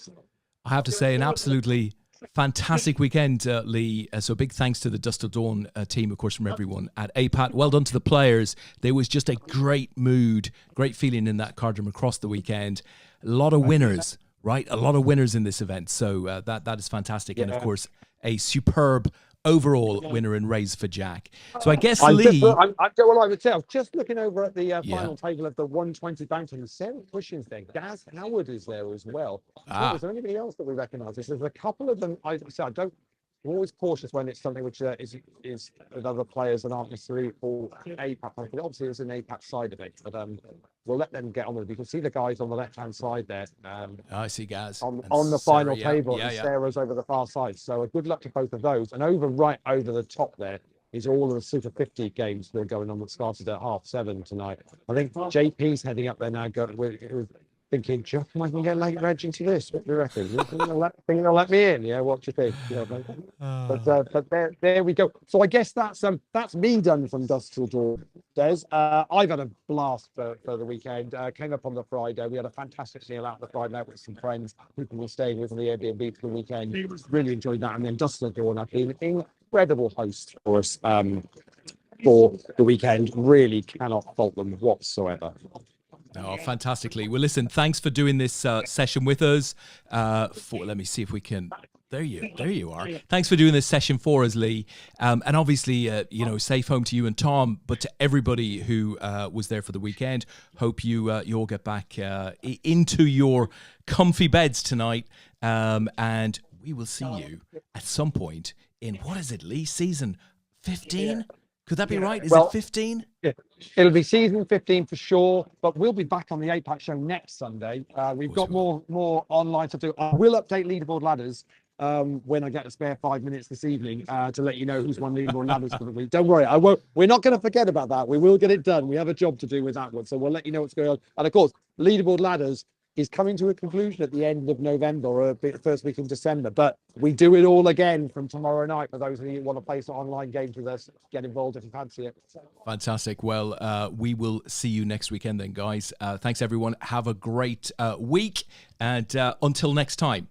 I have to say, an absolutely fantastic weekend, Leigh. So big thanks to the Dusk Till Dawn team, of course, from everyone at APAT. Well done to the players. There was just a great mood, great feeling in that card room across the weekend. A lot of winners, right? A lot of winners in this event. So that is fantastic. And of course, a superb overall winner in Raise for Jack. So I guess, Leigh... I would say, I was just looking over at the final table of the 120 bounty, and Sarah Cushing's there. Gaz Howard is there as well. Is there anybody else that we recognise? There's a couple of them. I'm always cautious when it's something which is with other players and aren't necessarily all APAT. But obviously, there's an APAT side of it. But we'll let them get on with it. You can see the guys on the left-hand side there. I see Gaz. On the final table, and Sarah's over the far side. So good luck to both of those. And right over the top there is all of the Super 50 games that are going on that started at 7:30 tonight. I think JP's heading up there now. Thinking, Chuck, I can get late reg into this. What do you reckon? Think they'll let me in? Yeah, what do you think? But there we go. So I guess that's me done from Dusk Till Dawn, Des. I've had a blast for the weekend. Came up on the Friday. We had a fantastic meal out the Friday night with some friends. People were staying with on the Airbnb for the weekend. Really enjoyed that. And then Dusk Till Dawn have been an incredible host for us for the weekend. Really cannot fault them whatsoever. Oh, fantastically. Well, listen, thanks for doing this session with us. Let me see if we can... There you are. Thanks for doing this session for us, Leigh. And obviously, safe home to you and Tom, but to everybody who was there for the weekend. Hope you all get back into your comfy beds tonight. And we will see you at some point in, what is it, Leigh? Season 15? Could that be right? Is it 15? Yeah, it'll be season 15 for sure, but we'll be back on the APAT show next Sunday. We've got more online to do. I will update leaderboard ladders when I get a spare 5 minutes this evening to let you know who's won leaderboard ladders for the week. Don't worry, we're not going to forget about that. We will get it done. We have a job to do with that one, so we'll let you know what's going on. And of course, leaderboard ladders is coming to a conclusion at the end of November or first week in December. But we do it all again from tomorrow night for those of you who want to play some online games with us. Get involved if you fancy it. Fantastic. Well, we will see you next weekend then, guys. Thanks, everyone. Have a great week. And until next time.